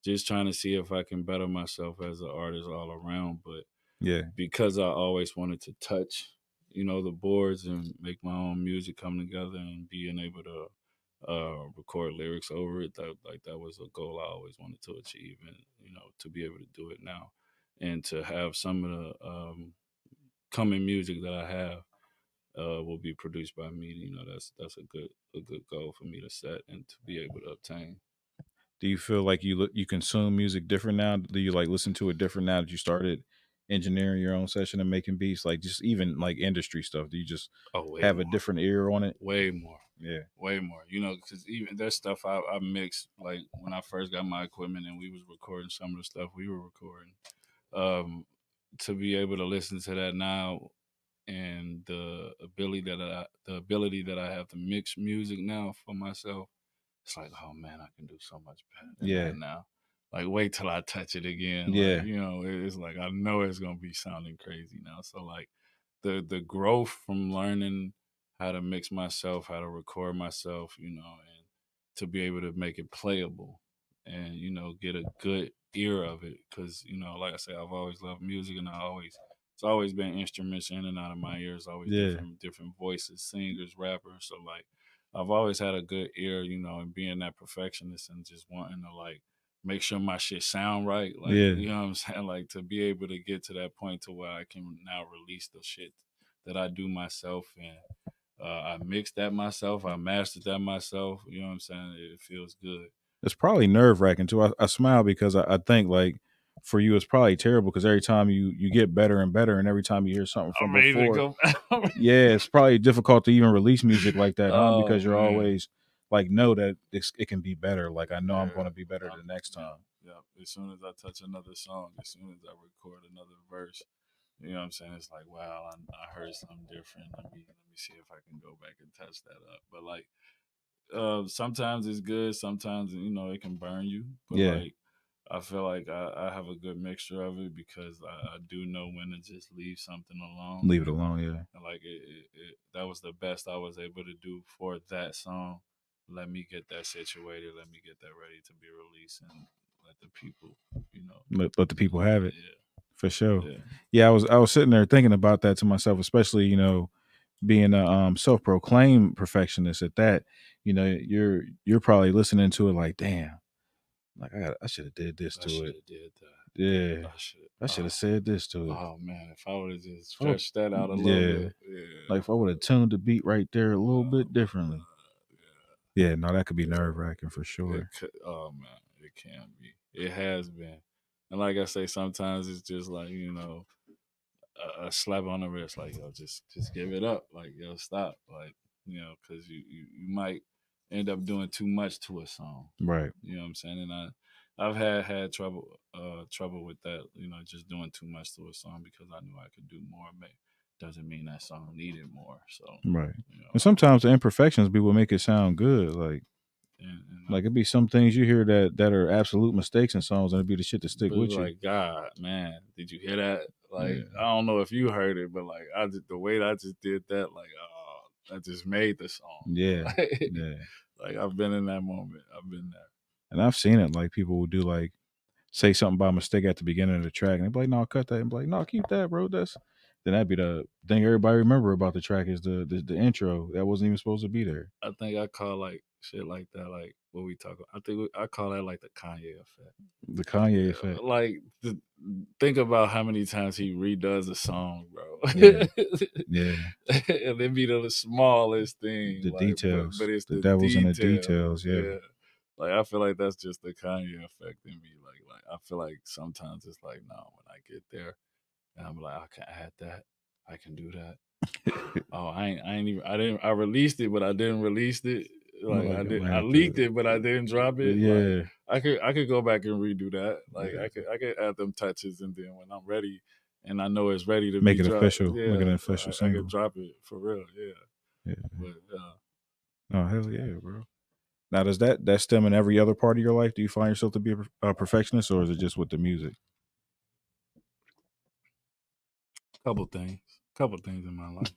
just trying to see if I can better myself as an artist all around. But yeah, because I always wanted to touch, the boards and make my own music come together and being able to record lyrics over it, that was a goal I always wanted to achieve, and to be able to do it now, and to have some of the coming music that I have will be produced by me. That's a good goal for me to set and to be able to obtain. do you feel like you consume music different now? Do you like listen to it different now that you started engineering your own session and making beats? Like just even like industry stuff. Do you just Oh, way have a more, different ear on it? way more, Yeah, way more. Because even there's stuff I mixed like when I first got my equipment and we was recording some of the stuff we were recording. Um, to be able to listen to that now and the ability that I have to mix music now for myself, it's like, oh man, I can do so much better than yeah, that now. Like, wait till I touch it again. Like, yeah, it's like I know it's gonna be sounding crazy now. So like the growth from learning how to mix myself, how to record myself, and to be able to make it playable and get a good ear of it. Because like I said, I've always loved music, and it's always been instruments in and out of my ears, always yeah, different voices, singers, rappers. So like I've always had a good ear, and being that perfectionist and just wanting to like make sure my shit sound right. Like, Yeah. you know what I'm saying? Like, to be able to get to that point to where I can now release the shit that I do myself, and I mixed that myself, I mastered that myself. You know what I'm saying? It feels good. It's probably nerve wracking too. I smile because I think like for you it's probably terrible because every time you get better and better, and every time you hear something from I'm ready to before, go. yeah, it's probably difficult to even release music like that, huh? Oh, Because you're man. always like, know that it can be better. Like I know I'm Yeah, going to be better the next time. Yeah. As soon as I touch another song, as soon as I record another verse, you know what I'm saying? It's like, wow, I heard something different. Let me see if I can go back and touch that up. But like, sometimes it's good. Sometimes it can burn you. But Yeah. like, I feel like I have a good mixture of it because I do know when to just leave something alone. Leave it alone, yeah. And like that was the best I was able to do for that song. Let me get that situated. Let me get that ready to be released, and let the people, Let the people have it. Yeah. For sure. Yeah. Yeah, I was sitting there thinking about that to myself, especially, being a self-proclaimed perfectionist at that. You're probably listening to it like, damn, like I should have did this to it. Did that. Yeah. I should have said this to it. Oh man, if I would have just stretched that out a little bit. Yeah. Like if I would have tuned the beat right there a little bit differently. Yeah, no, that could be nerve-wracking for sure. Oh man, it can be. It has been. And like I say, sometimes it's just like, a slap on the wrist, like, yo, just give it up. Like, yo, stop. Like, because you might end up doing too much to a song. Right. You know what I'm saying? And I've had trouble with that, just doing too much to a song because I knew I could do more. Doesn't mean that song needed more. So right. And sometimes the imperfections be what make it sound good. Like like it'd be some things you hear that are absolute mistakes in songs, and it'd be the shit to stick with you. Like, God, man, did you hear that? Like, I don't know if you heard it, but like, the way I just did that, like, I just made the song. Yeah, yeah. Like, I've been in that moment. I've been there, and I've seen it. Like people will do like say something by mistake at the beginning of the track, and they'd be like, "No, cut that," and be like, "No, keep that, bro." Then that'd be the thing everybody remember about the track is the intro that wasn't even supposed to be there. I think I call like shit like that, like what we talk about. I think I call that like the Kanye effect. The Kanye effect. Like, think about how many times he redoes a song, bro. Yeah. Yeah. And it be the smallest thing. The like, details. But it's the devil's in the details. Yeah. Like, I feel like that's just the Kanye effect in me. Like I feel like sometimes it's like, no, when I get there, and I'm like, I can add that. I can do that. Oh, I released it, but I didn't release it. Like I leaked it, but I didn't drop it. Yeah. Like, I could go back and redo that. Like, I could add them touches, and then when I'm ready and I know it's ready to make be it dropped, official. Make it an official single. I could drop it for real. Yeah. But, oh hell yeah, bro. Now does that stem in every other part of your life? Do you find yourself to be a perfectionist, or is it just with the music? Couple things in my life.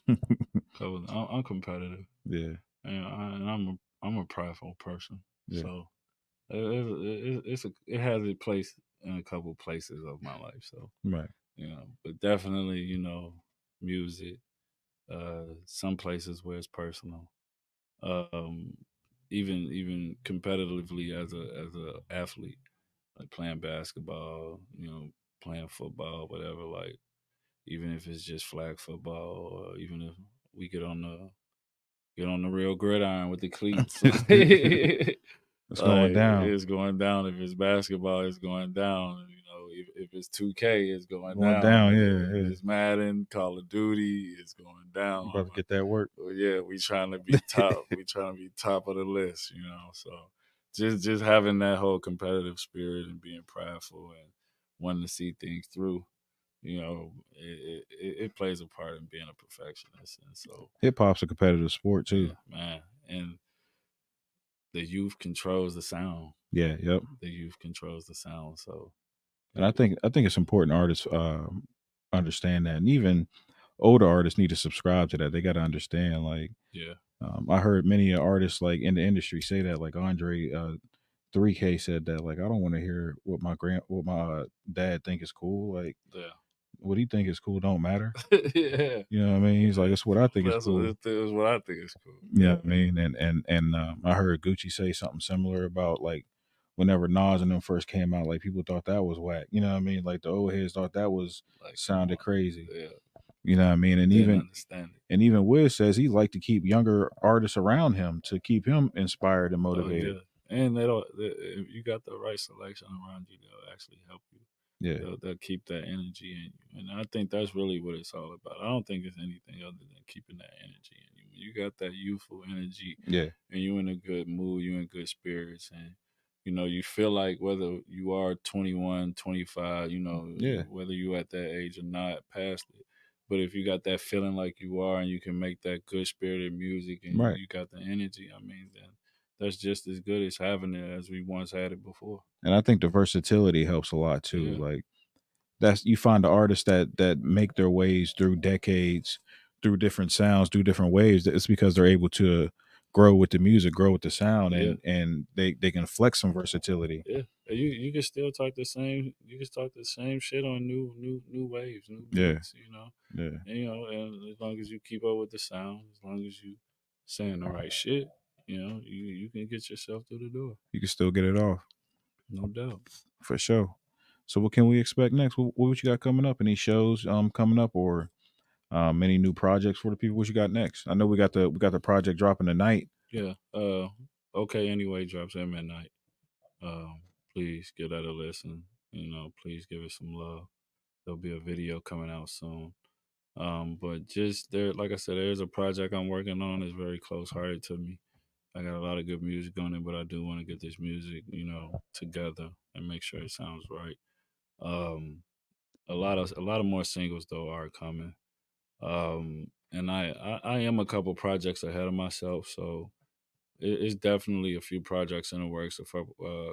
I'm competitive. Yeah. And I'm a prideful person. Yeah. So it has a place in a couple places of my life. So right. But definitely, music. Some places where it's personal. Even competitively as a athlete, like playing basketball, playing football, whatever. Like, even if it's just flag football, or even if we get on the real gridiron with the cleats. It's going down. It's going down. If it's basketball, it's going down. If it's 2K, it's going down. Yeah. If it's Madden, Call of Duty, it's going down. You about to get that work. Yeah, we trying to be top. We trying to be top of the list. So just having that whole competitive spirit and being prideful and wanting to see things through. It plays a part in being a perfectionist. And so hip hop's a competitive sport too. Yeah, man. And the youth controls the sound. Yeah, yep. The youth controls the sound. So, and I think it's important artists understand that, and even older artists need to subscribe to that. They got to understand, like, yeah. I heard many artists like in the industry say that, like Andre 3K said that, like, I don't want to hear what my dad think is cool. Like, yeah. What he think is cool don't matter. Yeah. You know what I mean? He's like, it's what I think is cool. It's what I think is cool. Yeah, I mean, and I heard Gucci say something similar about like whenever Nas and them first came out, like people thought that was whack. You know what I mean? Like the old heads thought that was Like, sounded crazy. Yeah. You know what I mean? And Didn't even understand it. and even Wiz says he like to keep younger artists around him to keep him inspired and motivated. Oh, yeah. And they don't. If you got the right selection around you, they'll actually help you. Yeah. They'll keep that energy in you, and I think that's really what it's all about. I don't think it's anything other than keeping that energy in you. When you got that youthful energy, Yeah. and you in a good mood, you in good spirits, and you feel like whether you are 21, 25, Yeah. whether you at that age or not, past it. But if you got that feeling like you are, and you can make that good spirited music, and Right. you got the energy, I mean, then that's just as good as having it as we once had it before. And I think the versatility helps a lot too. Yeah. Like that's you find the artists that make their ways through decades, through different sounds, through different waves. It's because they're able to grow with the music, grow with the sound, Yeah. and they can flex some versatility. Yeah, you can still talk the same. You can talk the same shit on new waves, new Yeah. beats. Yeah. And as long as you keep up with the sound, as long as you saying the right shit, you can get yourself through the door. You can still get it off. No doubt. For sure. So what can we expect next? What you got coming up? Any shows coming up or any new projects for the people? What you got next? I know we got the project dropping tonight. Yeah. Okay. Anyway, drops at midnight. Please give that a listen. Please give it some love. There'll be a video coming out soon. But just there, like I said, there's a project I'm working on. It's very close hearted to me. I got a lot of good music on it, but I do want to get this music, together and make sure it sounds right. Um, a lot of more singles though are coming. And I am a couple projects ahead of myself, so it's definitely a few projects in the works,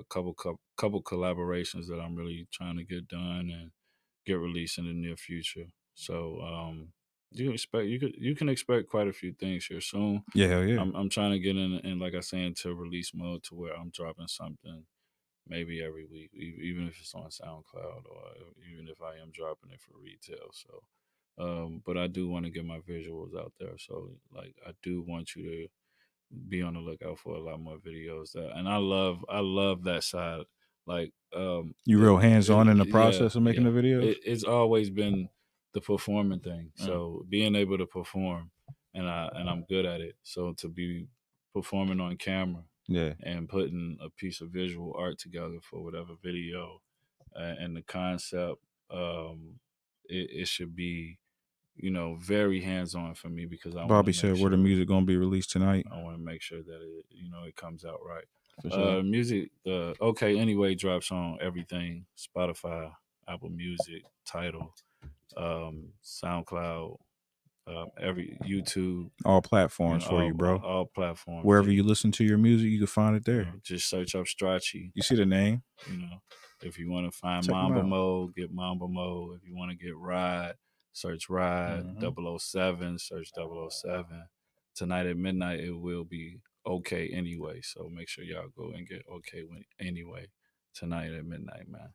couple collaborations that I'm really trying to get done and get released in the near future. So you can expect quite a few things here soon. Yeah, hell yeah. I'm trying to get in like I say into release mode to where I'm dropping something maybe every week, even if it's on SoundCloud or even if I am dropping it for retail. So, but I do want to get my visuals out there. So like I do want you to be on the lookout for a lot more videos and I love that side. Like You real hands on in the yeah, process of making yeah. the videos? It's always been the performing thing. Mm. So being able to perform and I'm good at it. So to be performing on camera Yeah. and putting a piece of visual art together for whatever video and the concept, it should be very hands-on for me because I want Bobby to said make where the sure music gonna be released tonight. I want to make sure that it comes out right. For sure. Music, the Okay Anyway drops on everything: Spotify, Apple Music, Tidal, SoundCloud, every YouTube, All platforms for you, bro. all platforms. Wherever you listen to your music, you can find it there. Just search up Stracci. You see the name? If you want to find Check 'em Mamba out. Mode, get Mamba Mode. If you want to get Ride, search Ride. Mhm. 007, search 007. Tonight at midnight, it will be Okay Anyway. So make sure y'all go and get Okay Anyway tonight at midnight, man.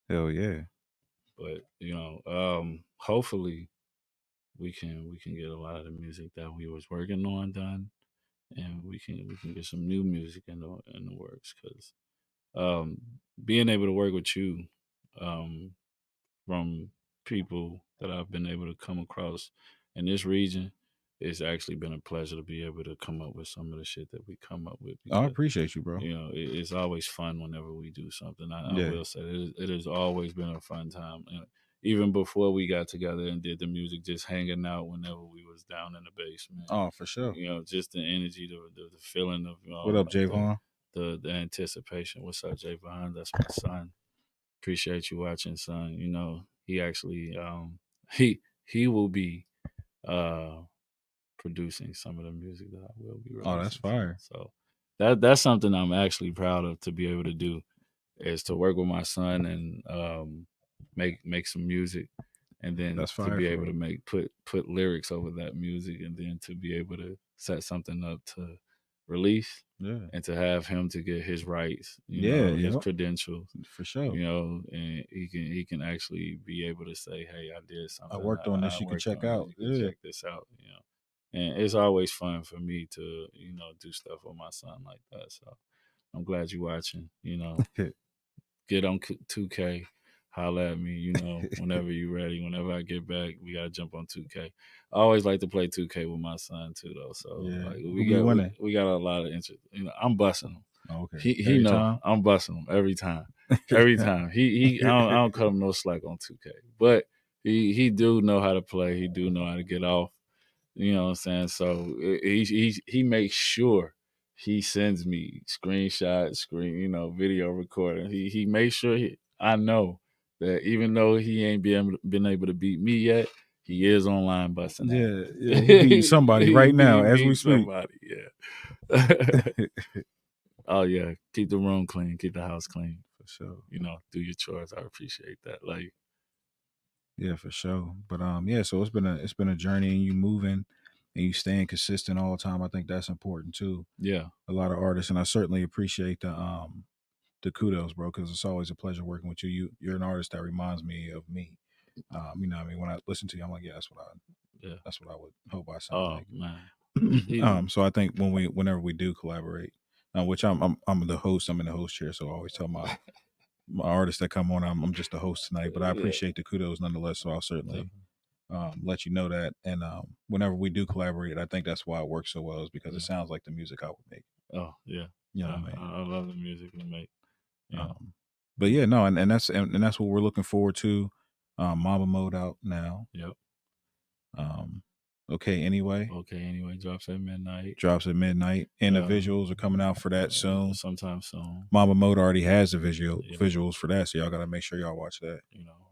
Hell yeah. But hopefully we can get a lot of the music that we was working on done, and we can get some new music in the works because being able to work with you, um, from people that I've been able to come across in this region, it's actually been a pleasure to be able to come up with some of the shit that we come up with I because appreciate you, bro. it's always fun whenever we do something. I Yeah. will say it has always been a fun time. And even before we got together and did the music, just hanging out whenever we was down in the basement. Oh, for sure. Just the energy, the feeling of What up, Javon? the anticipation. What's up, Javon? That's my son. Appreciate you watching, son. He actually he will be producing some of the music that I will be releasing. Oh, that's fire. So that's something I'm actually proud of to be able to do is to work with my son and make some music and then That's to fire be for able real. to put lyrics over that music and then to be able to set something up to release Yeah. and to have him to get his rights, his yep. credentials, For sure. and he can actually be able to say, "Hey, I did something. I worked on this. I You can worked check on out. this. You can Yeah. check this out." And it's always fun for me to do stuff with my son like that. So I'm glad you're watching. Get on 2K, holla at me. Whenever you're ready. Whenever I get back, we gotta jump on 2K. I always like to play 2K with my son too, though. So Yeah. like Who be winning? we got a lot of interest. I'm busting him. Oh, okay. He Every know time? I'm busting him every time. Every time. I don't cut him no slack on 2K. But he do know how to play. He do know how to get off. You know what I'm saying? So he makes sure he sends me screenshots, video recording. He makes sure I know that even though he ain't been able to beat me yet, he is online busting Yeah, ass. yeah. He beating somebody right now as we speak. Somebody, yeah. Oh yeah, keep the room clean, keep the house clean. For sure. Do your chores. I appreciate that. Like, yeah, for sure. But yeah. So it's been a journey, and you moving, and you staying consistent all the time. I think that's important too. yeah, A lot of artists, and I certainly appreciate the kudos, bro, because it's always a pleasure working with you. You're an artist that reminds me of me. What I mean, when I listen to you, I'm like, yeah, that's what I would hope I sound oh like. man, So I think whenever we do collaborate, which I'm the host, I'm in the host chair, so I always tell my artists that come on, I'm just the host tonight, but I appreciate the kudos nonetheless. So I'll certainly let you know that. And whenever we do collaborate, I think that's why it works so well, is because it sounds like the music I would make. Oh yeah, You know what I mean? I love the music we make. Yeah. But yeah, no, and that's what we're looking forward to. Mamba Mode out now. Yep. Okay, anyway. Okay, anyway, drops at midnight. And the visuals are coming out for that soon. Sometime soon. Mamba Mode already has the visuals for that, so y'all gotta make sure y'all watch that.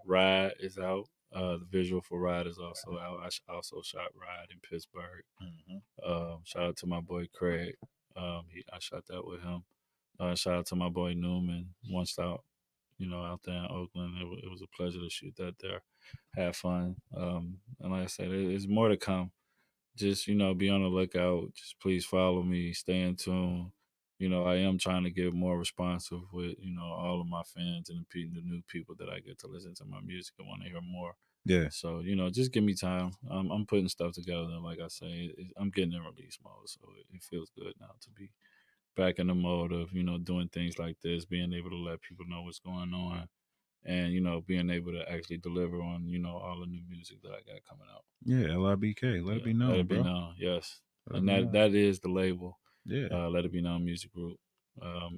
Ride is out. The visual for Ride is also out. I also shot Ride in Pittsburgh. Shout out to my boy Craig. I shot that with him. Shout out to my boy Newman. Once out, out there in Oakland. It was a pleasure to shoot that there. Have fun. And like I said, there's more to come. Just, be on the lookout. Just please follow me. Stay in tune. I am trying to get more responsive with, all of my fans and the new people that I get to listen to my music and want to hear more. Yeah. So, just give me time. I'm putting stuff together. Like I say, I'm getting in release mode. So it feels good now to be back in the mode of, doing things like this, being able to let people know what's going on, and, being able to actually deliver on, all the new music that I got coming out. Yeah, LIBK. Let it be known, Let it bro. be known, yes. And that is the label. Yeah. Let It Be Known Music Group.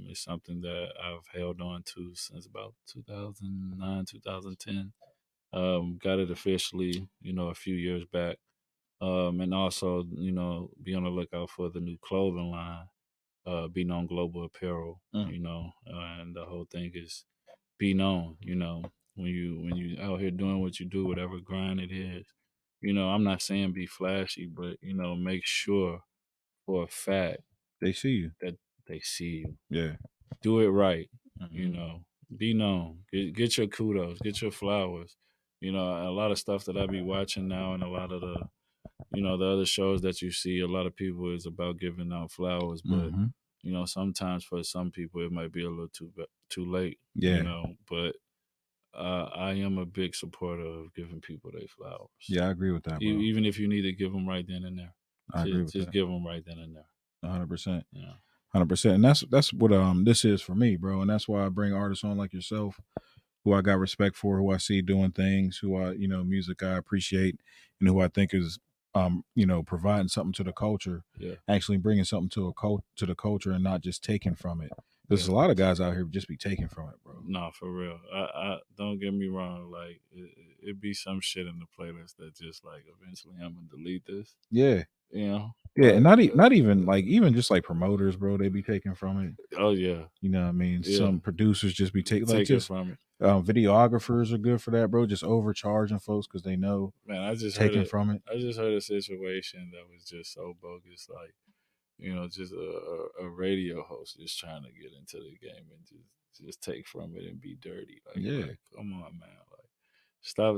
It's something that I've held on to since about 2009, 2010. Got it officially, a few years back. And also, be on the lookout for the new clothing line, Be Known Global Apparel, and the whole thing is be known, when you out here doing what you do, whatever grind it is. I'm not saying be flashy, but make sure for a fact they see you. that they see you. Yeah. Do it right. Be known. Get your kudos, get your flowers. A lot of stuff that I be watching now, and a lot of the other shows that you see, a lot of people is about giving out flowers, but sometimes for some people it might be a little too late. Yeah. But I am a big supporter of giving people their flowers. Yeah, I agree with that, bro. Even if you need to give them right then and there. I agree with just that. give them right then and there. 100%. Yeah. 100%. And that's what this is for me, bro. And that's why I bring artists on like yourself, who I got respect for, who I see doing things, who I, music I appreciate, and who I think is providing something to the culture. Yeah. Actually bringing something to the culture, and not just taking from it. There's a lot of guys out here who just be taking from it, bro. No, for real. I don't get me wrong. Like it be some shit in the playlist that just like eventually I'm gonna delete this. Yeah. Yeah, and not even like just like promoters, bro. They be taking from it. Oh yeah. You know what I mean? Yeah. Some producers just be taking from it. Videographers are good for that, bro. Just overcharging folks because they know. Man, I just taking from it. I just heard a situation that was just so bogus. Like, just a radio host just trying to get into the game and just take from it and be dirty. Like, come on, man. Like,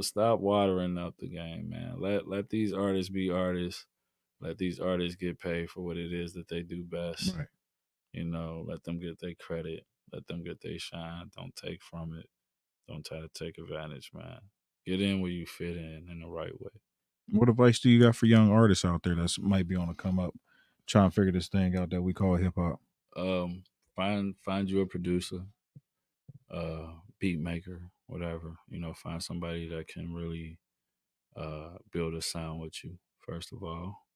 stop watering up the game, man. Let these artists be artists. Let these artists get paid for what it is that they do best. Right. Let them get their credit. Let them get their shine. Don't take from it. Don't try to take advantage, man. Get in where you fit in the right way. What advice do you got for young artists out there that might be on a come up, trying to figure this thing out that we call hip hop? find you a producer, beat maker, whatever. Find somebody that can really build a sound with you. First of all,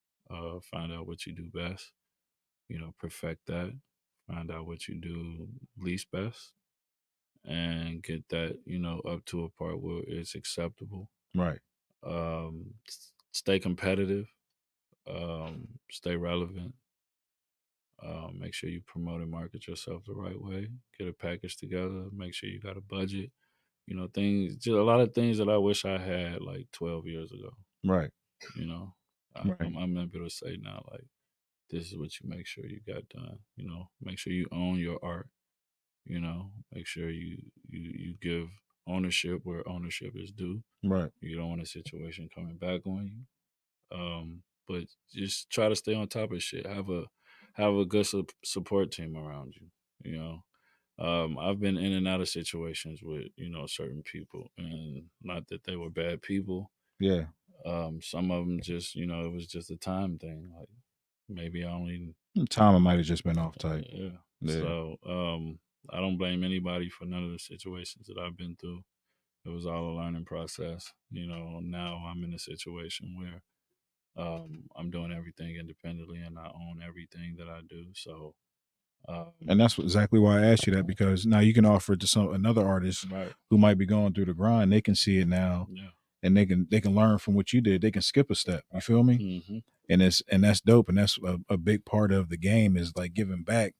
find out what you do best. Perfect that. Find out what you do least best, and get that up to a part where it's acceptable. Right. Stay competitive. Stay relevant. Make sure you promote and market yourself the right way. Get a package together. Make sure you got a budget. Things, just a lot of things that I wish I had like 12 years ago. Right. I'm, Right. I'm able to say now, like, this is what you make sure you got done. Make sure you own your art. Make sure you give ownership where ownership is due. Right. You don't want a situation coming back on you. But just try to stay on top of shit. Have a good support team around you. I've been in and out of situations with certain people, and not that they were bad people. Yeah. Some of them just it was just a time thing. Like maybe I only Time might have just been off type. yeah. Yeah. So I don't blame anybody for none of the situations that I've been through. It was all a learning process. Now I'm in a situation where I'm doing everything independently and I own everything that I do. So, And that's exactly why I asked you that, because now you can offer it to another artist right. who might be going through the grind. They can see it now, Yeah. and they can learn from what you did. They can skip a step. You feel me? Mm-hmm. And that's dope. And that's a big part of the game, is like giving back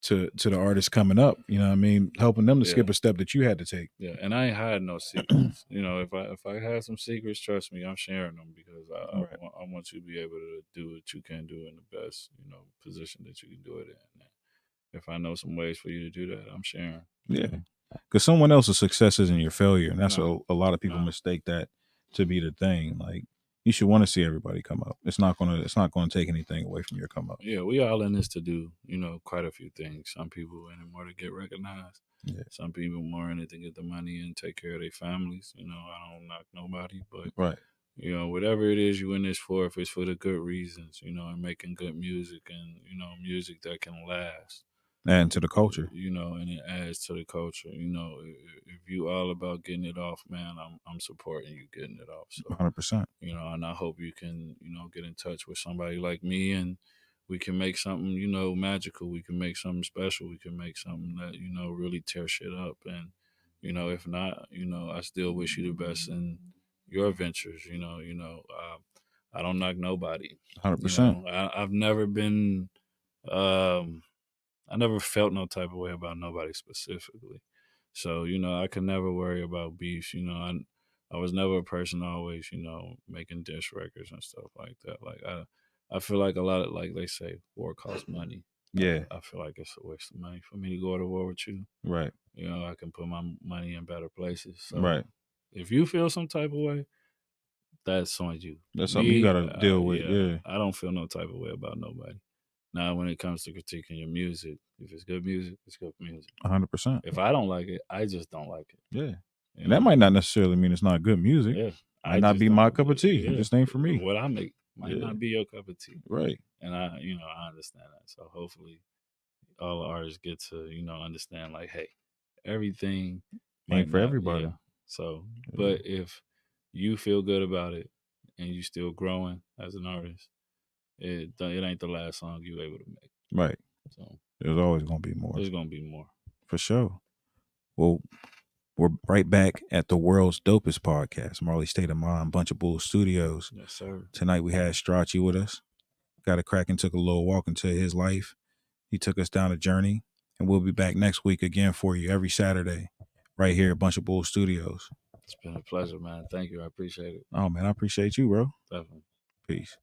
to the artists coming up. You know what I mean? Helping them to skip a step that you had to take. Yeah, and I ain't hiding no secrets. If I had some secrets, trust me, I'm sharing them, because I want you to be able to do what you can do in the best position that you can do it in. And if I know some ways for you to do that, I'm sharing. Yeah, because someone else's success isn't your failure, and that's a lot of people mistake that to be the thing. Like, you should want to see everybody come up. It's not gonna take anything away from your come up. Yeah, we all in this to do quite a few things. Some people in it more to get recognized. Yeah. Some people more in it to get the money and take care of their families. I don't knock nobody, but right. Whatever it is you in this for, if it's for the good reasons, and making good music, and music that can last. And to the culture, and it adds to the culture. If you all about getting it off, man, I'm supporting you getting it off. So 100%. And I hope you can, get in touch with somebody like me, and we can make something, magical. We can make something special. We can make something that, really tear shit up. And, if not, I still wish you the best in your ventures. I don't knock nobody. 100%. I've never been, I never felt no type of way about nobody specifically. So, I could never worry about beefs. I was never a person always, making diss records and stuff like that. Like, I feel like a lot of, like they say, war costs money. Yeah. I feel like it's a waste of money for me to go to war with you. Right. I can put my money in better places. So right. If you feel some type of way, that's on you. That's something you got to deal with. Yeah. I don't feel no type of way about nobody. Now, when it comes to critiquing your music, if it's good music, it's good music. 100%. If I don't like it, I just don't like it. Yeah. And that might not necessarily mean it's not good music. Yeah. Might not be my cup of tea. Yeah. It just ain't for me. What I make might not be your cup of tea. Right. And I understand that. So hopefully all the artists get to, understand, like, hey, everything ain't for everybody. Yeah. So, but if you feel good about it and you still growing as an artist, it ain't the last song you able to make. Right. So there's always going to be more. There's going to be more. For sure. Well, we're right back at the world's dopest podcast, Marley State of Mind, Bunch of Bull Studios. Yes, sir. Tonight we had Stracci with us. Got a crack and took a little walk into his life. He took us down a journey, and we'll be back next week again for you every Saturday right here at Bunch of Bull Studios. It's been a pleasure, man. Thank you. I appreciate it. Oh, man, I appreciate you, bro. Definitely. Peace.